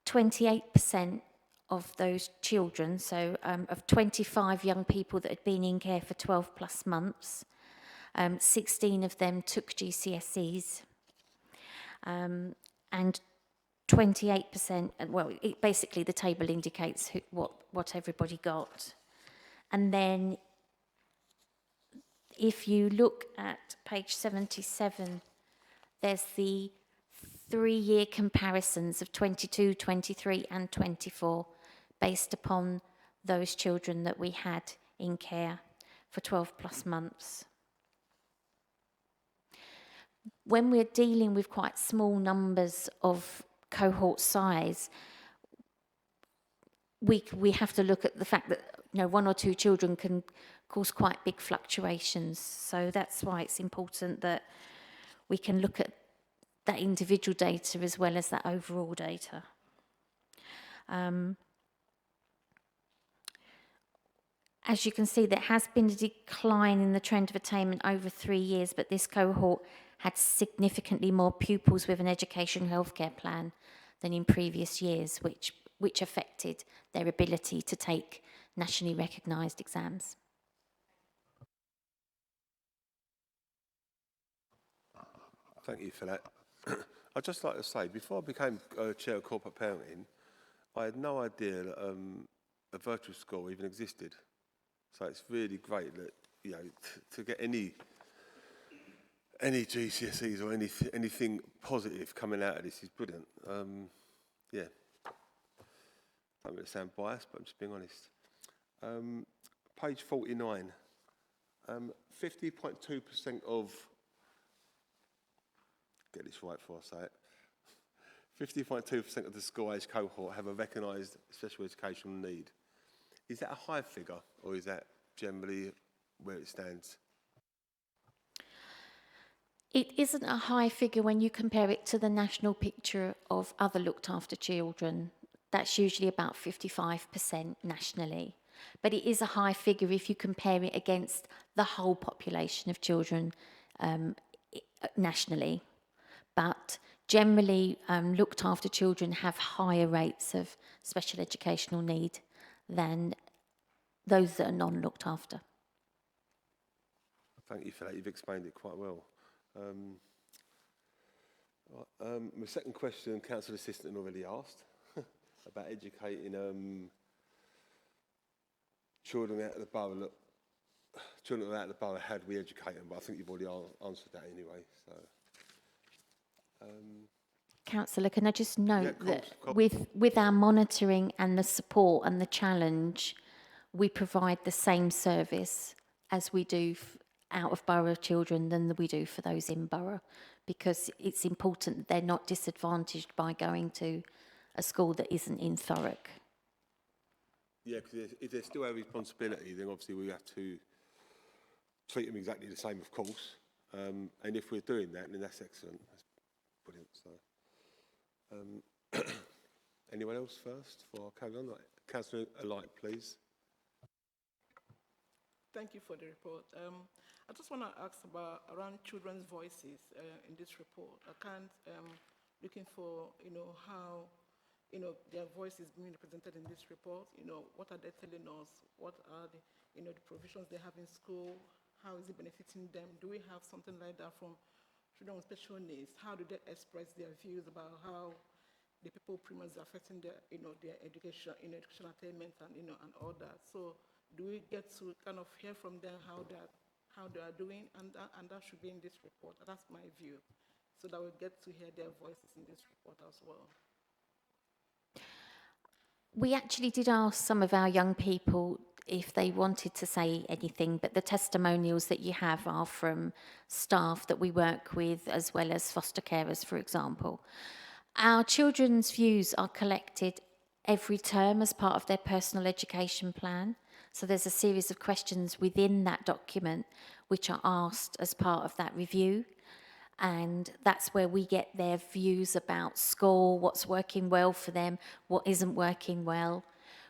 28% of those children, so of 25 young people that had been in care for 12 plus months, 16 of them took GCSEs, and 28%, well, basically the table indicates what everybody got. And then if you look at page 77, there's the 3-year comparisons of 22, 23 and 24 based upon those children that we had in care for 12 plus months. When we're dealing with quite small numbers of cohort size, we have to look at the fact that, you know, 1 or 2 children can cause quite big fluctuations. So that's why it's important that we can look at that individual data as well as that overall data. As you can see, there has been a decline in the trend of attainment over 3 years, but this cohort had significantly more pupils with an education healthcare plan than in previous years, which affected their ability to take nationally recognised exams. Thank you for that. I'd just like to say, before I became chair of corporate parenting, I had no idea that a virtual school even existed. So it's really great that, you know, to get any GCSEs or anything positive coming out of this is brilliant. Yeah. I don't really sound biased, but I'm just being honest. Page 49. 50.2% of, get this right before I say it, 50.2% of the school age cohort have a recognised special educational need. Is that a high figure, or is that generally where it stands? It isn't a high figure when you compare it to the national picture of other looked after children. That's usually about 55% nationally. But it is a high figure if you compare it against the whole population of children nationally. But generally, looked after children have higher rates of special educational need than those that are non-looked after. Thank you for that. You've explained it quite well. My second question, Council Assistant already asked about educating children out of the borough. Children out of the borough, how do we educate them? But I think you've already answered that anyway. So, Councillor, can I just note that with our monitoring and the support and the challenge, we provide the same service as we do out of borough children than we do for those in borough, because it's important that they're not disadvantaged by going to a school that isn't in Thurrock. Yeah, because if there's still our responsibility, then obviously we have to treat them exactly the same, of course. And if we're doing that, then that's excellent. That's brilliant. So, anyone else first? For carry on, Councillor Alight, please. Thank you for the report. I just want to ask about around children's voices in this report. I can't looking for how their voice is being represented in this report. What are they telling us? What are the the provisions they have in school? How is it benefiting them? Do we have something like that from children with special needs? How do they express their views about how the people premiums are affecting their their education, educational attainment and and all that? So do we get to kind of hear from them how they are doing, and that should be in this report. That's my view, so that we get to hear their voices in this report as well. We actually did ask some of our young people if they wanted to say anything, but the testimonials that you have are from staff that we work with, as well as foster carers, for example. Our children's views are collected every term as part of their personal education plan. So there's a series of questions within that document which are asked as part of that review. And that's where we get their views about school, what's working well for them, what isn't working well.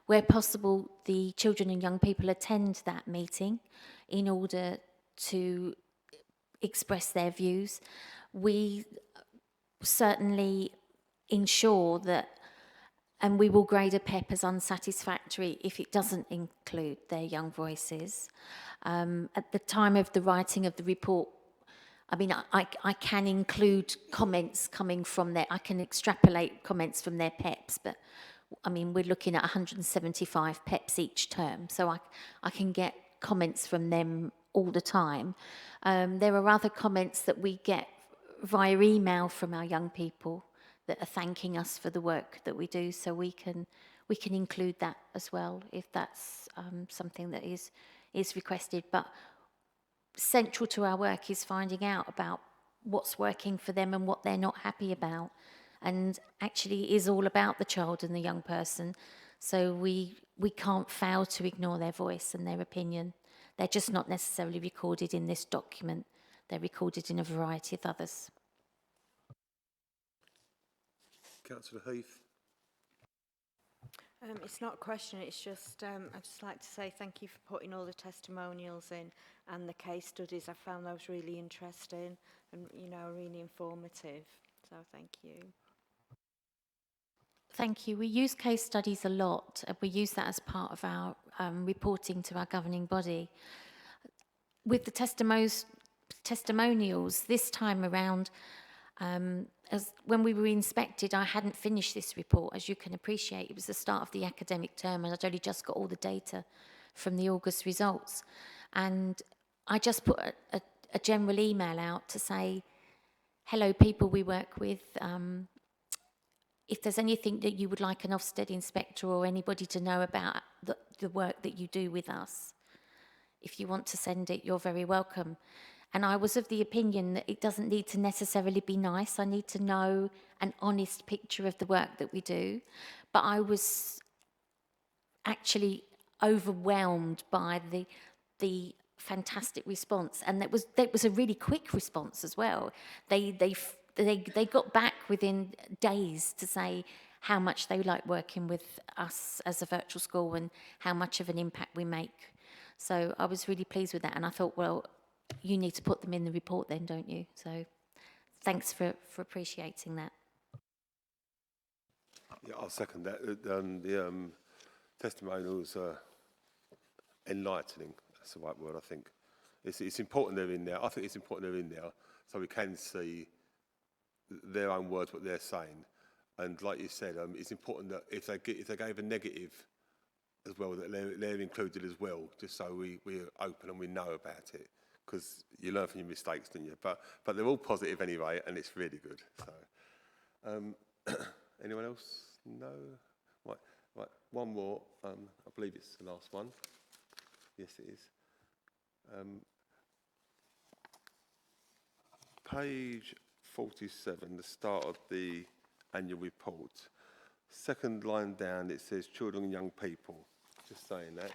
Where possible, the children and young people attend that meeting in order to express their views. We certainly ensure that, and we will grade a PEP as unsatisfactory if it doesn't include their young voices. At the time of the writing of the report, I mean, I can include comments coming from there. I can extrapolate comments from their PEPs, but I mean, we're looking at 175 PEPs each term, so I can get comments from them all the time. There are other comments that we get via email from our young people that are thanking us for the work that we do, so we can include that as well if that's something that is requested. But central to our work is finding out about what's working for them and what they're not happy about, and actually it is all about the child and the young person, so we can't fail to ignore their voice and their opinion. They're just not necessarily recorded in this document, they're recorded in a variety of others. Councillor Heath. It's not a question, it's just, I'd just like to say thank you for putting all the testimonials in and the case studies. I found those really interesting and, really informative. So thank you. Thank you. We use case studies a lot. We use that as part of our reporting to our governing body. With the testimonials, this time around, as when we were inspected, I hadn't finished this report. As you can appreciate, it was the start of the academic term and I'd only just got all the data from the August results. And I just put a general email out to say, hello, people we work with. If there's anything that you would like an Ofsted inspector or anybody to know about the work that you do with us, if you want to send it, you're very welcome. And I was of the opinion that it doesn't need to necessarily be nice. I need to know an honest picture of the work that we do. But I was actually overwhelmed by the fantastic response, and that was a really quick response as well. They got back within days to say how much they like working with us as a virtual school and how much of an impact we make. So I was really pleased with that, and I thought, well, you need to put them in the report then, don't you? So thanks for appreciating that. Yeah, I'll second that. The testimonials are enlightening. That's the right word, I think. It's important they're in there. I think it's important they're in there so we can see their own words, what they're saying. And like you said, it's important that if they gave a negative as well, that they're included as well, just so we're open and we know about it. Because you learn from your mistakes, don't you? But they're all positive anyway, and it's really good. So, anyone else? No? Right. One more. I believe it's the last one. Yes, it is. Page 47, the start of the annual report. Second line down, it says children and young people. Just saying that.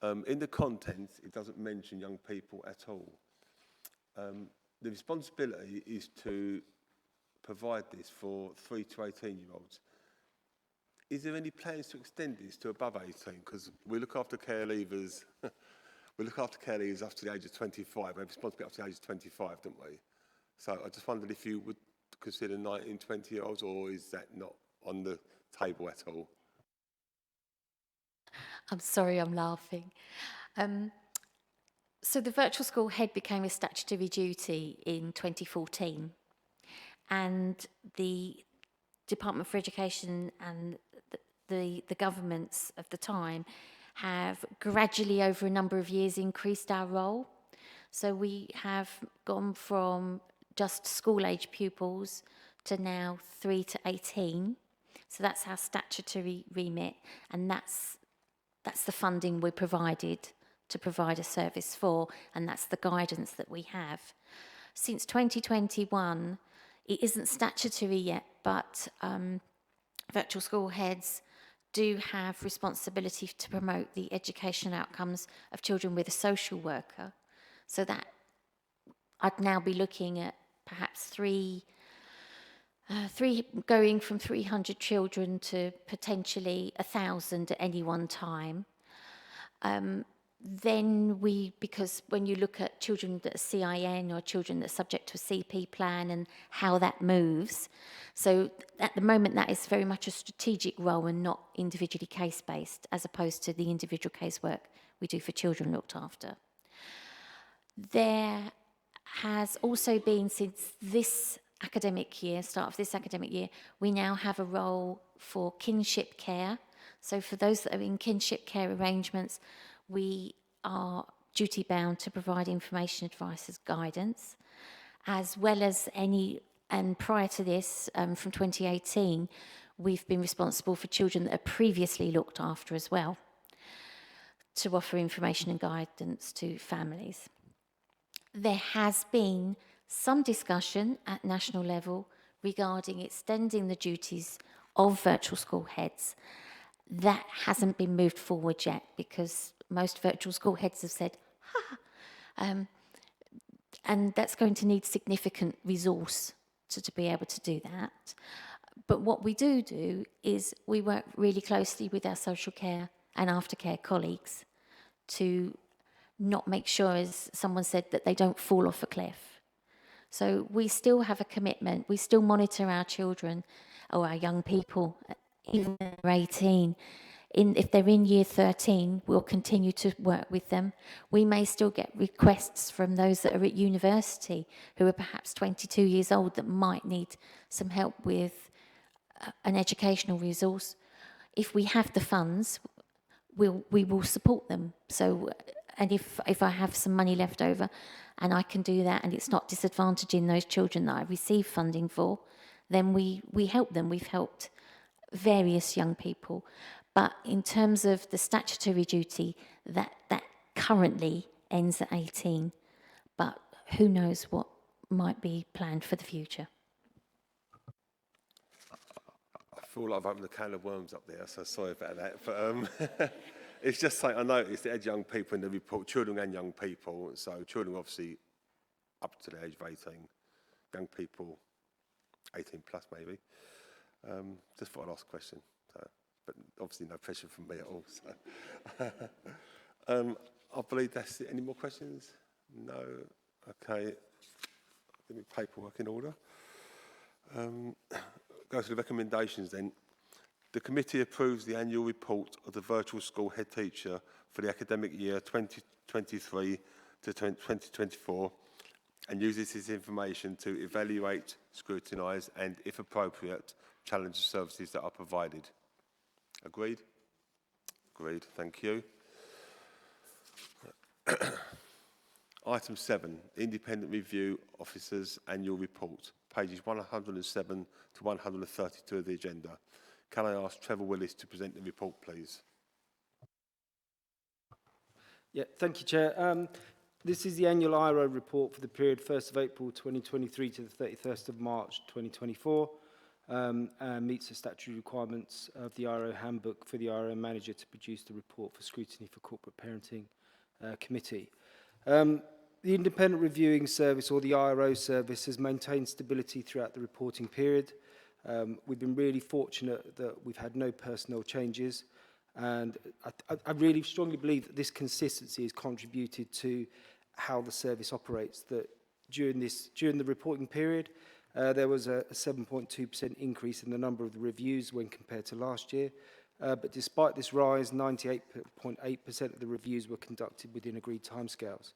In the contents, it doesn't mention young people at all. The responsibility is to provide this for 3 to 18-year-olds. Is there any plans to extend this to above 18? Because we look after care leavers, we look after care leavers up to the age of 25. We have responsibility up to the age of 25, don't we? So I just wondered if you would consider 19, 20-year-olds, or is that not on the table at all? I'm sorry, I'm laughing. So the virtual school head became a statutory duty in 2014, and the Department for Education and the governments of the time have gradually over a number of years increased our role. So we have gone from just school-age pupils to now 3 to 18. So that's our statutory remit, and that's the funding we're provided to provide a service for, and that's the guidance that we have. Since 2021, it isn't statutory yet, but virtual school heads do have responsibility to promote the educational outcomes of children with a social worker. So that I'd now be looking at perhaps going from 300 children to potentially 1,000 at any one time. Then because when you look at children that are CIN or children that are subject to a CP plan and how that moves, so at the moment that is very much a strategic role and not individually case-based, as opposed to the individual casework we do for children looked after. There has also been, since this academic year, start of this academic year, we now have a role for kinship care. So for those that are in kinship care arrangements, we are duty bound to provide information, advice as guidance, as well as any, and prior to this, from 2018, we've been responsible for children that are previously looked after as well, to offer information and guidance to families. There has been some discussion at national level regarding extending the duties of virtual school heads. That hasn't been moved forward yet because most virtual school heads have said, and that's going to need significant resource to be able to do that. But what we do is we work really closely with our social care and aftercare colleagues to not make sure, as someone said, that they don't fall off a cliff. So we still have a commitment. We still monitor our children or our young people, even if they're 18. If they're in year 13, we'll continue to work with them. We may still get requests from those that are at university who are perhaps 22 years old that might need some help with an educational resource. If we have the funds, we will support them. So, and if I have some money left over and I can do that and it's not disadvantaging those children that I receive funding for, then we help them. We've helped various young people. But in terms of the statutory duty, that currently ends at 18. But who knows what might be planned for the future. I feel like I've opened a can of worms up there, so sorry about that. But it's just something I noticed, it had young people in the report, children and young people. So children obviously up to the age of 18, young people 18 plus maybe. Just for a last question. So, but obviously no pressure from me at all. So. I believe that's it. Any more questions? No? Okay. Give me paperwork in order. Go to the recommendations then. The committee approves the annual report of the virtual school head teacher for the academic year 2023 to 2024 and uses this information to evaluate, scrutinise and, if appropriate, challenge the services that are provided. Agreed? Agreed, thank you. Item 7, Independent Review Officer's Annual Report, pages 107 to 132 of the agenda. Can I ask Trevor Willis to present the report, please? Yeah, thank you, Chair. This is the annual IRO report for the period 1st of April 2023 to the 31st of March 2024. and meets the statutory requirements of the IRO handbook for the IRO manager to produce the report for scrutiny for corporate parenting committee. The independent reviewing service, or the IRO service, has maintained stability throughout the reporting period. We've been really fortunate that we've had no personnel changes, and I really strongly believe that this consistency has contributed to how the service operates. That during the reporting period, there was a 7.2% increase in the number of the reviews when compared to last year. But despite this rise, 98.8% of the reviews were conducted within agreed timescales.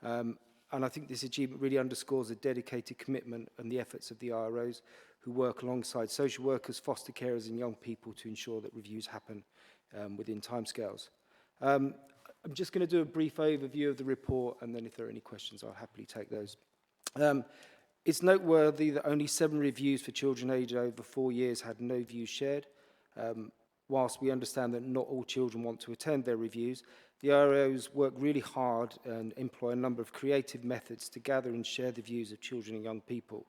And I think this achievement really underscores the dedicated commitment and the efforts of the IROs who work alongside social workers, foster carers and young people to ensure that reviews happen within timescales. I'm just going to do a brief overview of the report, and then if there are any questions, I'll happily take those. It's noteworthy that only 7 reviews for children aged over 4 years had no views shared. Whilst we understand that not all children want to attend their reviews, the IROs work really hard and employ a number of creative methods to gather and share the views of children and young people.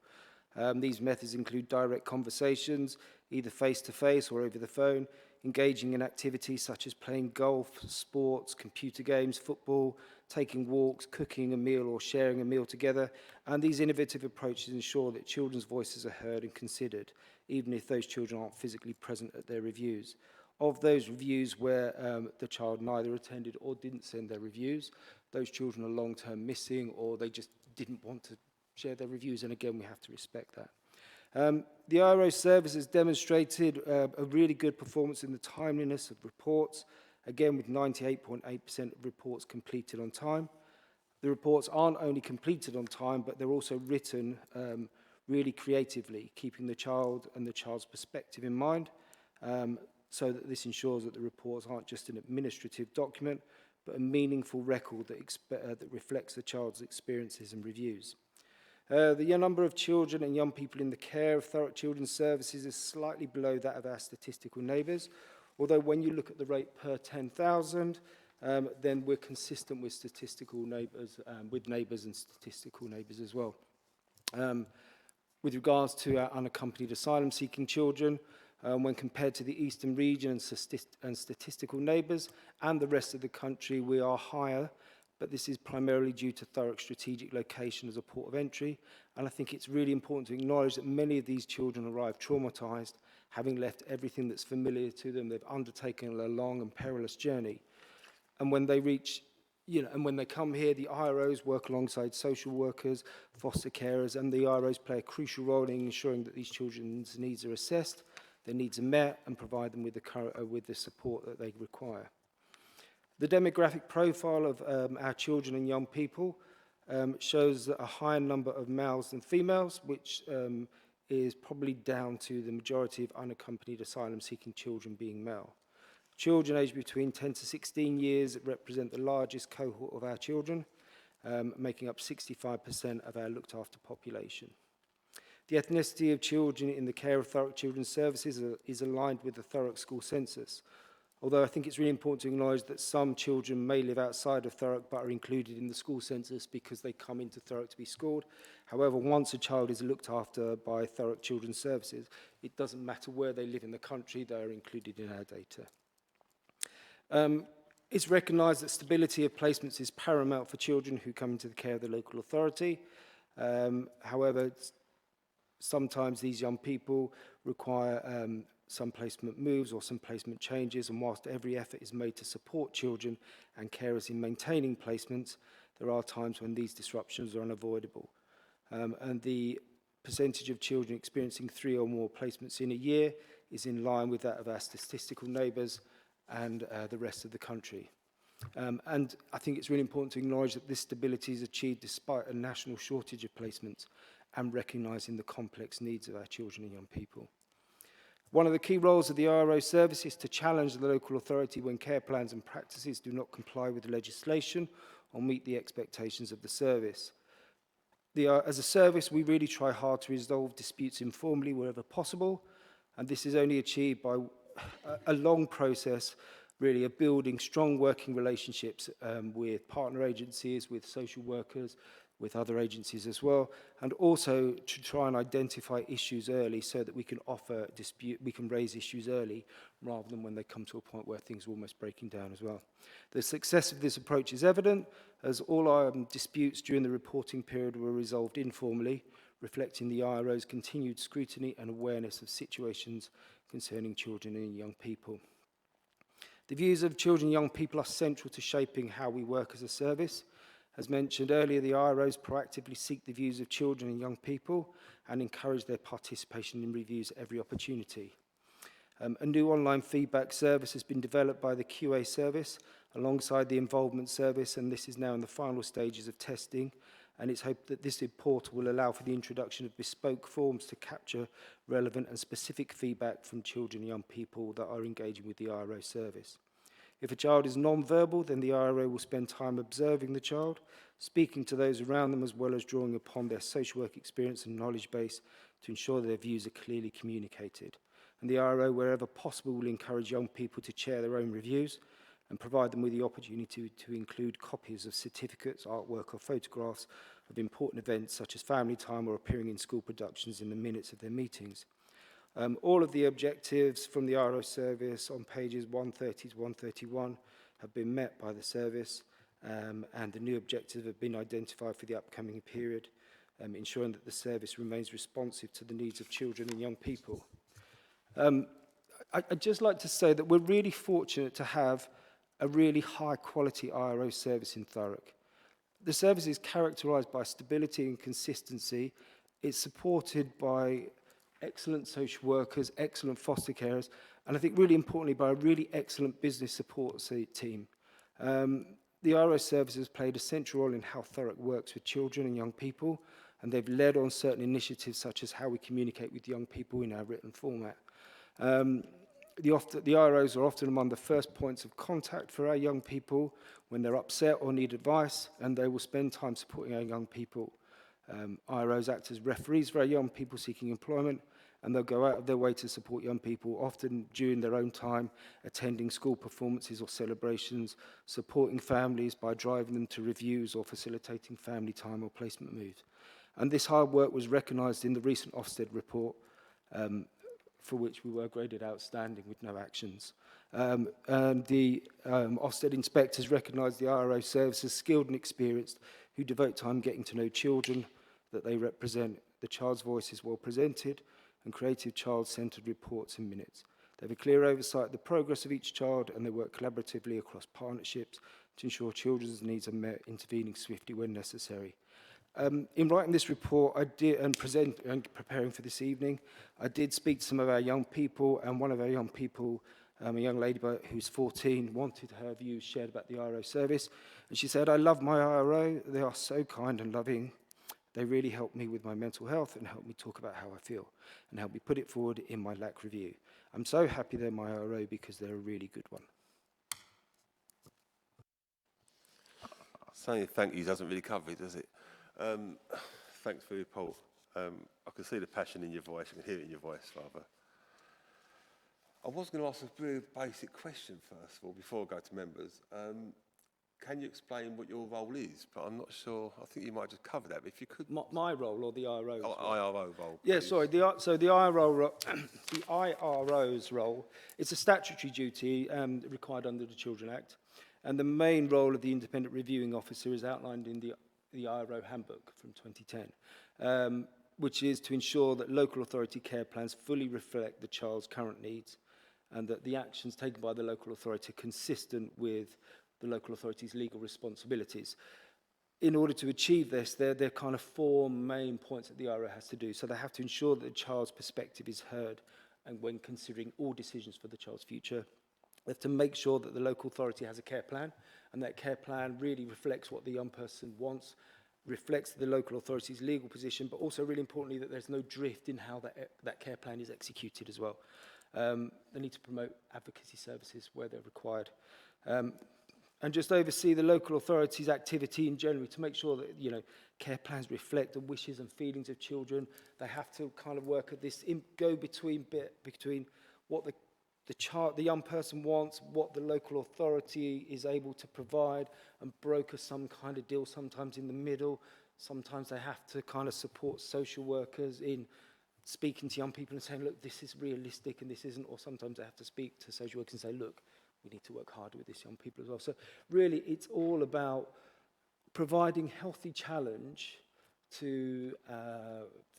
These methods include direct conversations, either face-to-face or over the phone, engaging in activities such as playing golf, sports, computer games, football, taking walks, cooking a meal or sharing a meal together. And these innovative approaches ensure that children's voices are heard and considered, even if those children aren't physically present at their reviews. Of those reviews where the child neither attended or didn't send their reviews, those children are long-term missing, or they just didn't want to share their reviews, and again, we have to respect that. The IRO service has demonstrated a really good performance in the timeliness of reports, again with 98.8% of reports completed on time. The reports aren't only completed on time, but they're also written really creatively, keeping the child and the child's perspective in mind, so that this ensures that the reports aren't just an administrative document, but a meaningful record that reflects the child's experiences and reviews. The number of children and young people in the care of Thurrock Children's Services is slightly below that of our statistical neighbours, although when you look at the rate per 10,000, then we're consistent with statistical neighbours, with neighbours and statistical neighbours as well. With regards to our unaccompanied asylum-seeking children, when compared to the Eastern region and statistical neighbours and the rest of the country, we are higher, but this is primarily due to Thurrock's strategic location as a port of entry. And I think it's really important to acknowledge that many of these children arrive traumatised, having left everything that's familiar to them. They've undertaken a long and perilous journey. And when they reach, and when they come here, the IROs work alongside social workers, foster carers, and the IROs play a crucial role in ensuring that these children's needs are assessed, their needs are met, and provide them with the support that they require. The demographic profile of our children and young people shows that a higher number of males than females, which is probably down to the majority of unaccompanied asylum-seeking children being male. Children aged between 10 to 16 years represent the largest cohort of our children, making up 65% of our looked-after population. The ethnicity of children in the care of Thurrock Children's Services is aligned with the Thurrock School Census, although I think it's really important to acknowledge that some children may live outside of Thurrock but are included in the school census because they come into Thurrock to be schooled. However, once a child is looked after by Thurrock Children's Services, it doesn't matter where they live in the country, they are included in our data. It's recognised that stability of placements is paramount for children who come into the care of the local authority. However, sometimes these young people require some placement moves or some placement changes, and whilst every effort is made to support children and carers in maintaining placements, there are times when these disruptions are unavoidable. And the percentage of children experiencing 3 or more placements in a year is in line with that of our statistical neighbours and the rest of the country. And I think it's really important to acknowledge that this stability is achieved despite a national shortage of placements and recognising the complex needs of our children and young people. One of the key roles of the IRO service is to challenge the local authority when care plans and practices do not comply with the legislation or meet the expectations of the service. As a service, we really try hard to resolve disputes informally wherever possible, and this is only achieved by a long process really of building strong working relationships with partner agencies, with social workers, with other agencies as well, and also to try and identify issues early so that we can raise issues early rather than when they come to a point where things are almost breaking down as well. The success of this approach is evident as all disputes during the reporting period were resolved informally, reflecting the IRO's continued scrutiny and awareness of situations concerning children and young people. The views of children and young people are central to shaping how we work as a service. As mentioned earlier, the IROs proactively seek the views of children and young people and encourage their participation in reviews at every opportunity. A new online feedback service has been developed by the QA service alongside the involvement service, and this is now in the final stages of testing. And it's hoped that this portal will allow for the introduction of bespoke forms to capture relevant and specific feedback from children and young people that are engaging with the IRO service. If a child is non-verbal, then the IRO will spend time observing the child, speaking to those around them, as well as drawing upon their social work experience and knowledge base to ensure their views are clearly communicated. And the IRO, wherever possible, will encourage young people to share their own reviews and provide them with the opportunity to include copies of certificates, artwork or photographs of important events such as family time or appearing in school productions in the minutes of their meetings. All of the objectives from the IRO service on pages 130 to 131 have been met by the service, and the new objectives have been identified for the upcoming period, ensuring that the service remains responsive to the needs of children and young people. I'd just like to say that we're really fortunate to have a really high quality IRO service in Thurrock. The service is characterised by stability and consistency. It's supported by excellent social workers, excellent foster carers, and I think really importantly by a really excellent business support team. The IRO service has played a central role in how Thurrock works with children and young people, and they've led on certain initiatives such as how we communicate with young people in our written format. The IROs are often among the first points of contact for our young people when they're upset or need advice, and they will spend time supporting our young people. IROs act as referees for our young people seeking employment, and they'll go out of their way to support young people, often during their own time, attending school performances or celebrations, supporting families by driving them to reviews or facilitating family time or placement moves. And this hard work was recognised in the recent Ofsted report, for which we were graded outstanding with no actions. And the Ofsted inspectors recognised the IRO service as skilled and experienced, who devote time getting to know children that they represent. The child's voice is well presented, and creative child-centred reports and minutes. They have a clear oversight of the progress of each child, and they work collaboratively across partnerships to ensure children's needs are met, intervening swiftly when necessary. In writing this report, preparing for this evening, I did speak to some of our young people, and one of our young people, a young lady who's 14, wanted her views shared about the IRO service. And she said, "I love my IRO. They are so kind and loving. They really help me with my mental health and help me talk about how I feel and help me put it forward in my LAC review. I'm so happy they're my IRO because they're a really good one." Saying thank you doesn't really cover it, does it? Thanks for your report. I can see the passion in your voice. I can hear it in your voice, rather. I was going to ask a very basic question first of all, before I go to members. Can you explain what your role is? But I'm not sure. I think you might just cover that. But if you could, My role or the IRO's role? IRO role. Yeah, please. sorry. The IRO, the IRO's role, it's a statutory duty required under the Children Act, and the main role of the independent reviewing officer is outlined in the IRO handbook from 2010, which is to ensure that local authority care plans fully reflect the child's current needs, and that the actions taken by the local authority are consistent with the local authority's legal responsibilities. In order to achieve this, there are kind of four main points that the IRO has to do. So they have to ensure that the child's perspective is heard, and when considering all decisions for the child's future, they have to make sure that the local authority has a care plan, and that care plan really reflects what the young person wants, reflects the local authority's legal position, but also really importantly that there's no drift in how that care plan is executed as well. They need to promote advocacy services where they're required. And just oversee the local authority's activity in general to make sure that, care plans reflect the wishes and feelings of children. They have to kind of work at this go-between bit between what the the young person wants, what the local authority is able to provide, and broker some kind of deal, sometimes in the middle. Sometimes they have to kind of support social workers in speaking to young people and saying, look, this is realistic and this isn't, or sometimes they have to speak to social workers and say, look, we need to work harder with these young people as well. So really, it's all about providing healthy challenge to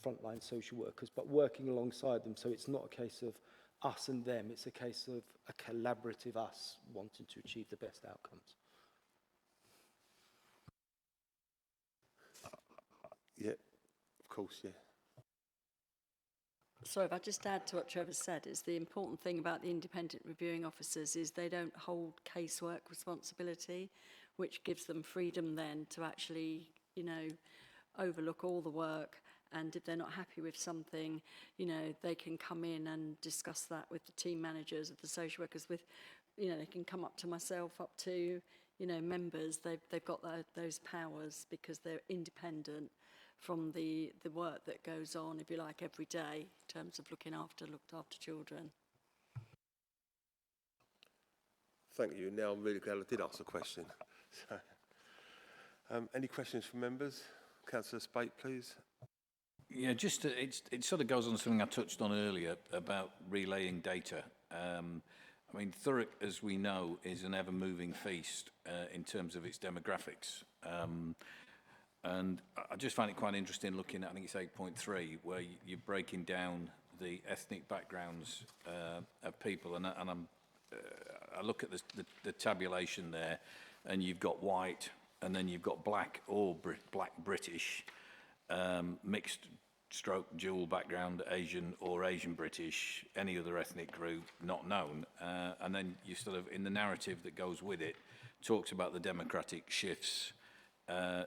frontline social workers, but working alongside them. So it's not a case of us and them, it's a case of a collaborative us wanting to achieve the best outcomes. Yeah, of course, yeah. So if I just add to what Trevor said, is the important thing about the independent reviewing officers is they don't hold casework responsibility, which gives them freedom then to actually, you know, overlook all the work. And if they're not happy with something, you know, they can come in and discuss that with the team managers, of the social workers, with, you know, they can come up to myself, up to, you know, members. They've got those powers because they're independent from the work that goes on, if you like, every day in terms of looked after children. Thank you. Now I'm really glad I did ask a question. So, any questions from members? Councillor Spate, please. Yeah, just it sort of goes on to something I touched on earlier about relaying data. I mean, Thurrock, as we know, is an ever-moving feast in terms of its demographics. And I just find it quite interesting looking at, I think it's 8.3, where you're breaking down the ethnic backgrounds of people. And I look at the tabulation there, and you've got white, and then you've got black or black British, mixed stroke dual background, Asian or Asian British, any other ethnic group not known. And then you sort of, in the narrative that goes with it, talks about the democratic shifts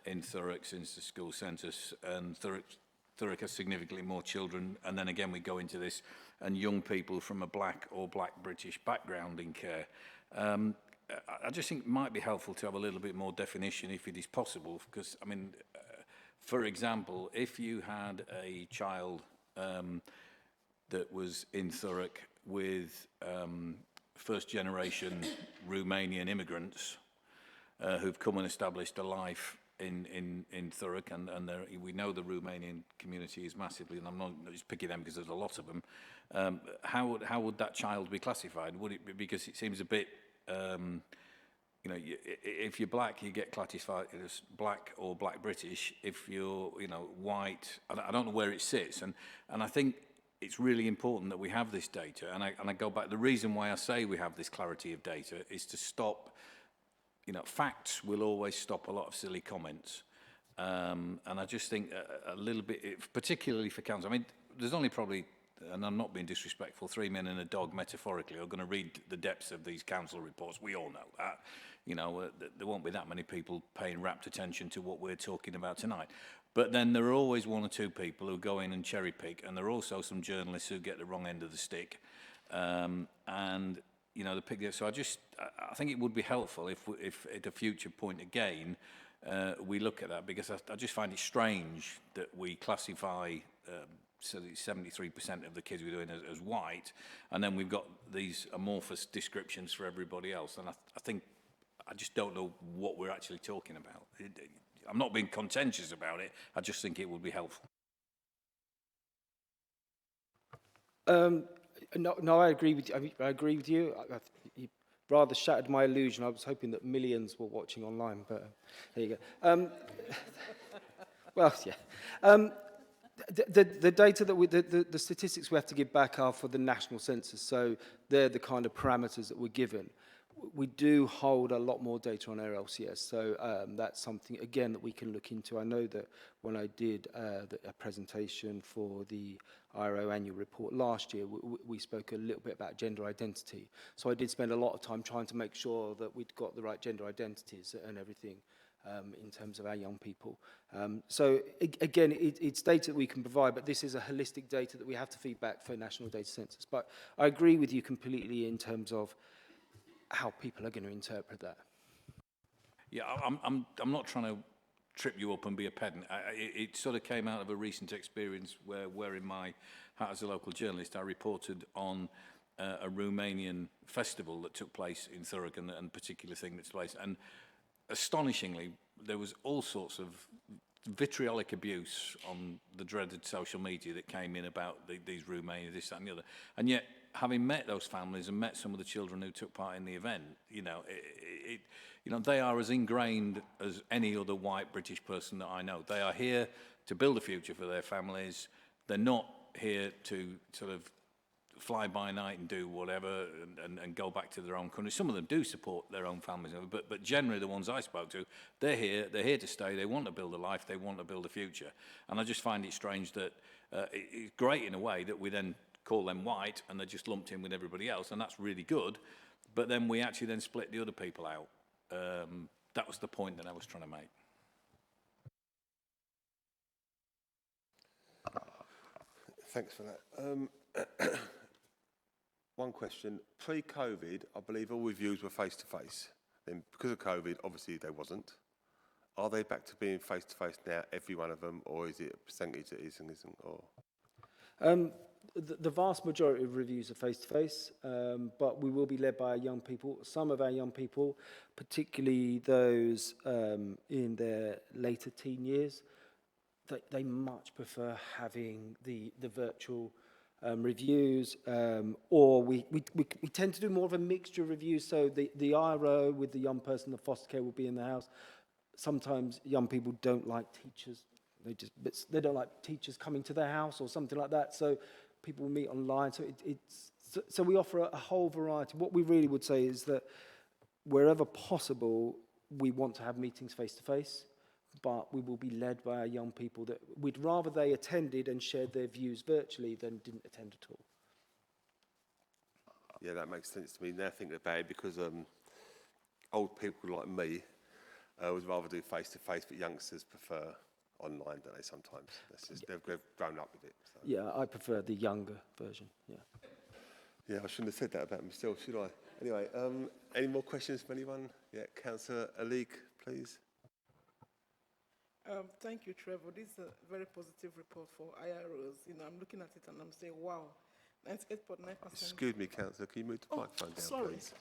in Thurrock since the school census, and Thurrock has significantly more children. And then again, we go into this, and young people from a black or black British background in care. I just think it might be helpful to have a little bit more definition if it is possible, because, I mean, for example, if you had a child that was in Thurrock with first-generation Romanian immigrants who've come and established a life in Thurrock, and we know the Romanian community is massively, and I'm not just picking them because there's a lot of them. How would that child be classified? Would it be, because it seems a bit, you know, if you're black, you get classified as black or black British. If you're, you know, white, I don't know where it sits, and I think it's really important that we have this data. And I go back. The reason why I say we have this clarity of data is to stop. You know, facts will always stop a lot of silly comments, and I just think a little bit, particularly for council. I mean, there's only probably, and I'm not being disrespectful, 3 men and a dog metaphorically are going to read the depths of these council reports. We all know that. You know, there won't be that many people paying rapt attention to what we're talking about tonight. But then there are always one or two people who go in and cherry pick, and there are also some journalists who get the wrong end of the stick. And you know, so I think it would be helpful if at a future point again we look at that, because I just find it strange that we classify so 73% of the kids we're doing as white, and then we've got these amorphous descriptions for everybody else. And I think I just don't know what we're actually talking about. I'm not being contentious about it. I just think it would be helpful. No, I agree with you. I agree with you. You rather shattered my illusion. I was hoping that millions were watching online, but there you go. Well, yeah. The data that the statistics we have to give back are for the national census, so they're the kind of parameters that we're given. We do hold a lot more data on our LCS, so that's something, again, that we can look into. I know that when I did a presentation for the IRO annual report last year, we spoke a little bit about gender identity. So I did spend a lot of time trying to make sure that we'd got the right gender identities and everything in terms of our young people. So again, it's data that we can provide, but this is a holistic data that we have to feed back for national data census. But I agree with you completely in terms of how people are going to interpret that. Yeah, I'm not trying to trip you up and be a pedant. It sort of came out of a recent experience where in my hat as a local journalist, I reported on a Romanian festival that took place in Thurrock and particular thing that's place. And astonishingly, there was all sorts of vitriolic abuse on the dreaded social media that came in about these Romanians, this, that and the other. And yet, having met those families and met some of the children who took part in the event, you know, they are as ingrained as any other white British person that I know. They are here to build a future for their families. They're not here to sort of fly by night and do whatever and go back to their own country. Some of them do support their own families, but generally the ones I spoke to, they're here to stay, they want to build a life, they want to build a future. And I just find it strange that it's great in a way that we then call them white and they're just lumped in with everybody else, and that's really good, but then we actually then split the other people out. That was the point that I was trying to make. Thanks for that. One question. Pre-COVID, I believe all reviews were face-to-face. Then because of COVID, obviously they wasn't. Are they back to being face-to-face now, every one of them, or is it a percentage that is and isn't? Or? The vast majority of reviews are face-to-face, but we will be led by our young people. Some of our young people, particularly those in their later teen years, they much prefer having the virtual reviews, or we tend to do more of a mixture of reviews. So the IRO with the young person, the foster care will be in the house. Sometimes young people don't like teachers. They don't like teachers coming to their house or something like that. So people will meet online. So we offer a whole variety. What we really would say is that wherever possible, we want to have meetings face to face, but we will be led by our young people that we'd rather they attended and shared their views virtually than didn't attend at all. Yeah, that makes sense to me now thinking about it, because old people like me would rather do face-to-face, but youngsters prefer online, don't they, sometimes? That's just, they've grown up with it. So. Yeah, I prefer the younger version, yeah. Yeah, I shouldn't have said that about myself, should I? Anyway, any more questions from anyone? Yeah, Councillor Alik, please. Thank you, Trevor. This is a very positive report for IROs. You know, I'm looking at it and I'm saying, wow, 98.9%. Excuse me, Councillor, can you move the microphone down, sorry. please?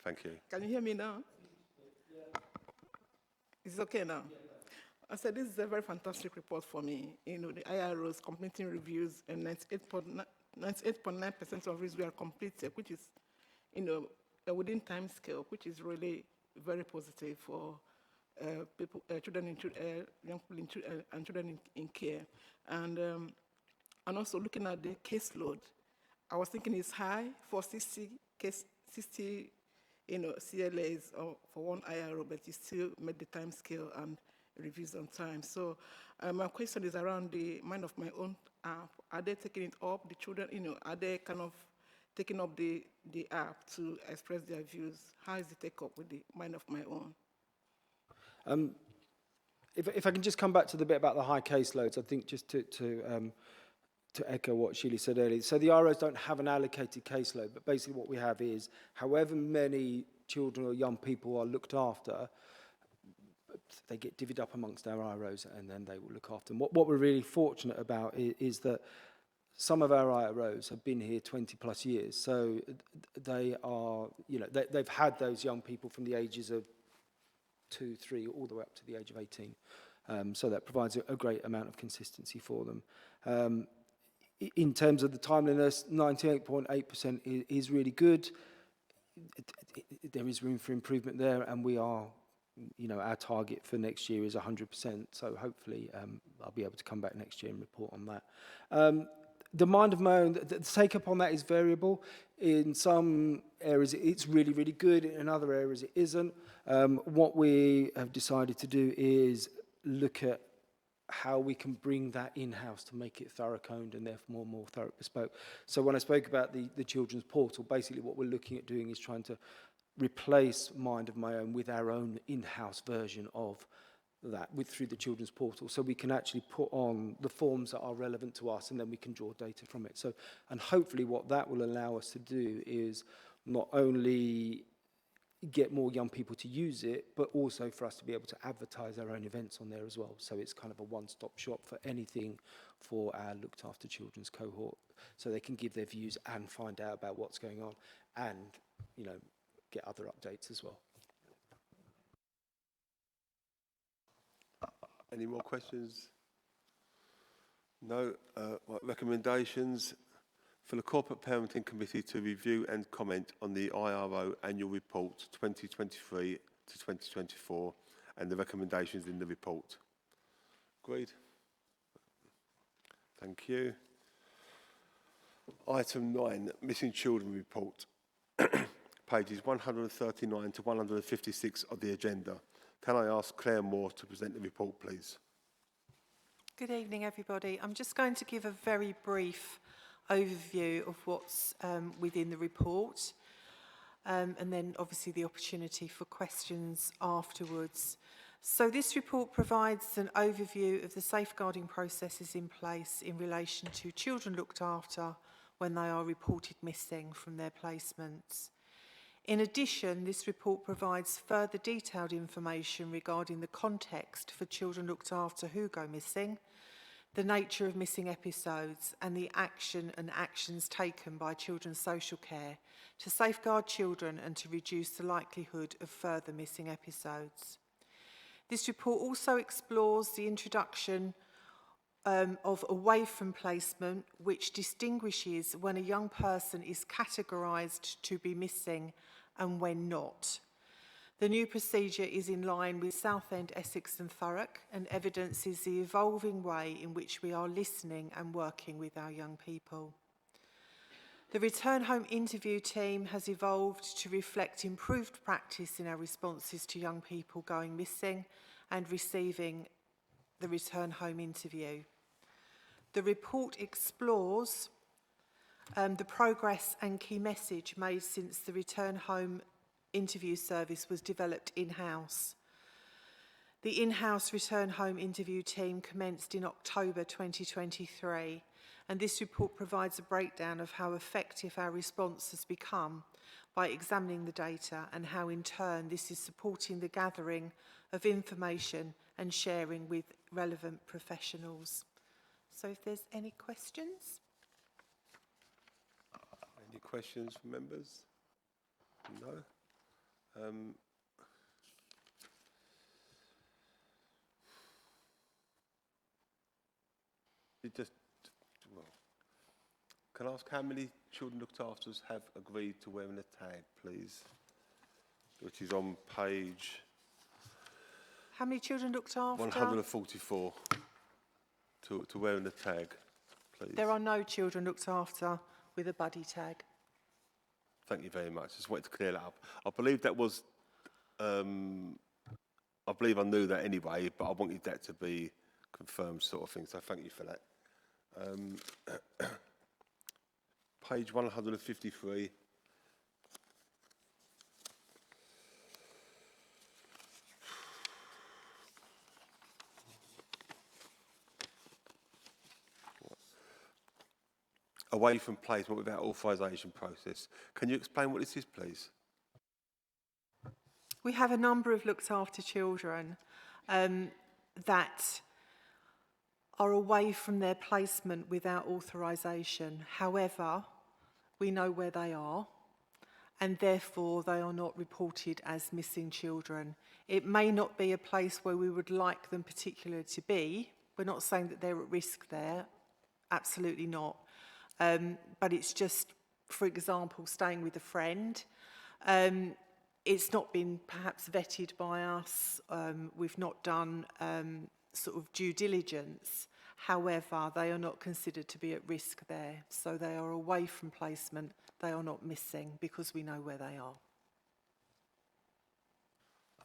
Thank you. Can you hear me now? Yeah. Is it okay now? I said this is a very fantastic report for me. You know, the IROs completing reviews, and 98.9% of which we are completed, which is, you know, within time scale, which is really very positive for people, children in young people and children in care. And also looking at the caseload, I was thinking it's high for 60 you know, CLAs for one IRO, but you still met the time scale and reviews on time. So my question is around the Mind of My Own app. Are they taking it up, the children, you know, are they kind of taking up the app to express their views? How is the take-up with the Mind of My Own? If I can just come back to the bit about the high caseloads, I think just to echo what Sheila said earlier. So the ROs don't have an allocated caseload, but basically what we have is however many children or young people are looked after, they get divvied up amongst our IROs and then they will look after them. What we're really fortunate about is that some of our IROs have been here 20 plus years. So they are, you know, they've had those young people from the ages of 2, 3, all the way up to the age of 18. So that provides a great amount of consistency for them. In terms of the timeliness, 98.8% is really good. There is room for improvement there, and we are, you know, our target for next year is 100%. So hopefully I'll be able to come back next year and report on that. The Mind of My Own, the take-up on that is variable. In some areas it's really, really good. In other areas it isn't. What we have decided to do is look at how we can bring that in-house to make it Thurrock owned and therefore more Thurrock bespoke. So when I spoke about the children's portal, basically what we're looking at doing is trying to replace Mind of My Own with our own in-house version of that through the children's portal, so we can actually put on the forms that are relevant to us and then we can draw data from it. So, and hopefully what that will allow us to do is not only get more young people to use it, but also for us to be able to advertise our own events on there as well. So it's kind of a one-stop shop for anything for our looked after children's cohort, so they can give their views and find out about what's going on, and, you know, get other updates as well. Any more questions? No. Right, recommendations for the Corporate Parenting Committee to review and comment on the IRO Annual Report 2023 to 2024 and the recommendations in the report. Agreed? Thank you. Item 9, Missing Children Report. Pages 139 to 156 of the agenda. Can I ask Claire Moore to present the report, please? Good evening, everybody. I'm just going to give a very brief overview of what's within the report, and then obviously the opportunity for questions afterwards. So this report provides an overview of the safeguarding processes in place in relation to children looked after when they are reported missing from their placements. In addition, this report provides further detailed information regarding the context for children looked after who go missing, the nature of missing episodes, and the action and actions taken by children's social care to safeguard children and to reduce the likelihood of further missing episodes. This report also explores the introduction of away from placement, which distinguishes when a young person is categorised to be missing and when not. The new procedure is in line with Southend, Essex and Thurrock, and evidences the evolving way in which we are listening and working with our young people. The return home interview team has evolved to reflect improved practice in our responses to young people going missing and receiving the return home interview. The report explores the progress and key message made since the return home interview service was developed in-house. The in-house return home interview team commenced in October 2023, and this report provides a breakdown of how effective our response has become by examining the data and how in turn this is supporting the gathering of information and sharing with relevant professionals. So if there's any questions? Any questions from members? No? Can I ask how many children looked after have agreed to wearing a tag, please? Which is on page... How many children looked after? 144 to wearing a tag, please. There are no children looked after with a buddy tag. Thank you very much. Just wanted to clear that up. I believe that was... I believe I knew that anyway, but I wanted that to be confirmed sort of thing, so thank you for that. Page 153. Away from placement without authorisation process. Can you explain what this is, please? We have a number of looked after children that are away from their placement without authorisation. However, we know where they are, and therefore they are not reported as missing children. It may not be a place where we would like them particularly to be. We're not saying that they're at risk there, absolutely not. But it's just, for example, staying with a friend. It's not been perhaps vetted by us. We've not done sort of due diligence. However, they are not considered to be at risk there. So they are away from placement. They are not missing because we know where they are.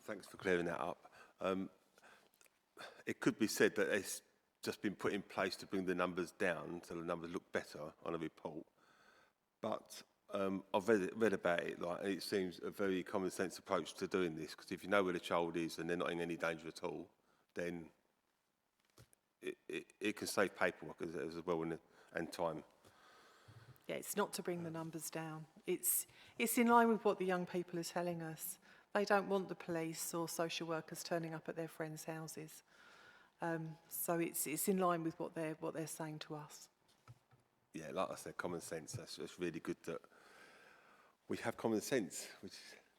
Thanks for clearing that up. It could be said that it's just been put in place to bring the numbers down so the numbers look better on a report. But I've read about it, and it seems a very common sense approach to doing this, because if you know where the child is and they're not in any danger at all, then it can save paperwork as well and time. Yeah, it's not to bring the numbers down. It's in line with what the young people are telling us. They don't want the police or social workers turning up at their friends' houses. So it's in line with what they're saying to us. Yeah, like I said, common sense. That's really good that we have common sense, which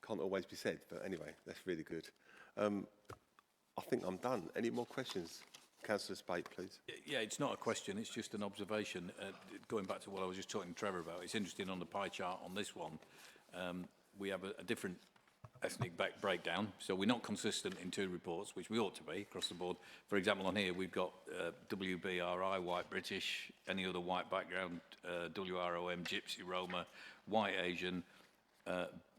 can't always be said. But anyway, that's really good. I think I'm done. Any more questions? Councillor Spate, please. Yeah, it's not a question, it's just an observation. Going back to what I was just talking to Trevor about, it's interesting on the pie chart on this one, we have a different ethnic breakdown, so we're not consistent in two reports, which we ought to be across the board. For example, on here we've got WBRI, white British, any other white background, WROM, Gypsy, Roma, white Asian.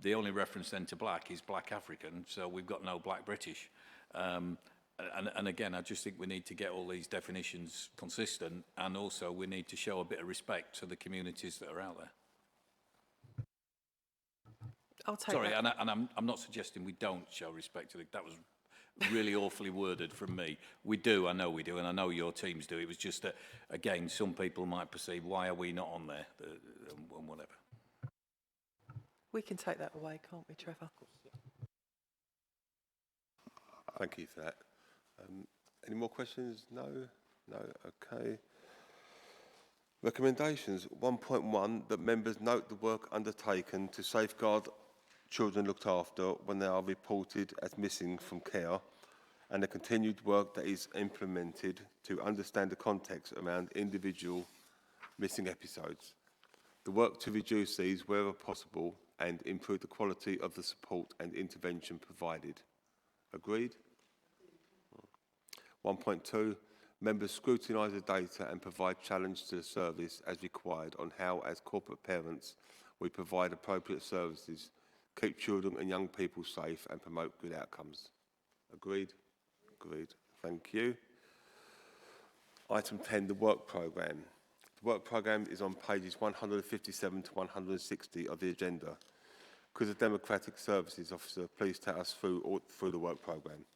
The only reference then to black is black African, so we've got no black British. And again, I just think we need to get all these definitions consistent, and also we need to show a bit of respect to the communities that are out there. I'll take Sorry, that. and I'm not suggesting we don't show respect to that was really awfully worded from me. We do, I know we do, and I know your teams do. It was just that, again, some people might perceive, why are we not on there, and whatever. We can take that away, can't we, Trevor? Thank you for that. Any more questions? No? No? Okay. Recommendations. 1.1, that members note the work undertaken to safeguard children looked after when they are reported as missing from care, and the continued work that is implemented to understand the context around individual missing episodes. The work to reduce these wherever possible and improve the quality of the support and intervention provided. Agreed? 1.2, members scrutinise the data and provide challenge to the service as required on how, as corporate parents, we provide appropriate services, keep children and young people safe and promote good outcomes. Agreed? Agreed. Thank you. Item 10, the work programme. The work programme is on pages 157 to 160 of the agenda. Could the Democratic Services Officer please take us through the work programme?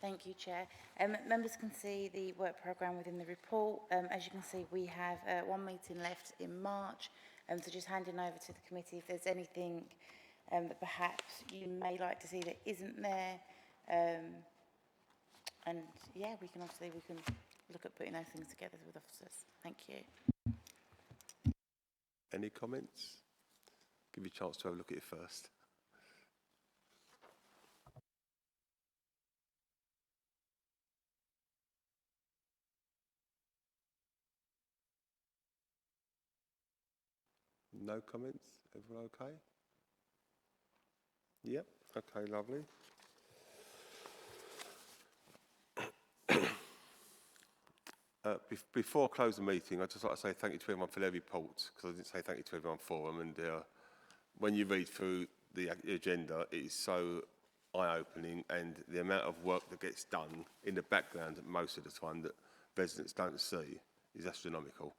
Thank you, Chair. Members can see the work programme within the report. As you can see, we have one meeting left in March, so just handing over to the committee if there's anything that perhaps you may like to see that isn't there. And yeah, we can look at putting those things together with officers. Thank you. Any comments? Give you a chance to have a look at it first. No comments? Everyone okay? Yep. Okay, lovely. Before I close the meeting, I'd just like to say thank you to everyone for their reports, because I didn't say thank you to everyone for them. And when you read through the agenda, it is so eye-opening, and the amount of work that gets done in the background most of the time that residents don't see is astronomical.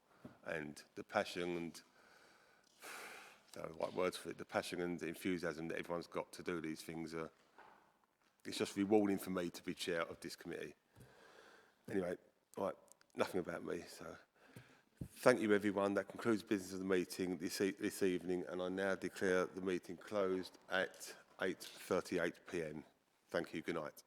And the passion and I don't know the right words for it, the passion and the enthusiasm that everyone's got to do these things, it's just rewarding for me to be chair of this committee. Anyway, right, nothing about me. So thank you, everyone. That concludes business of the meeting this evening, and I now declare the meeting closed at 8:38 p.m. Thank you. Good night.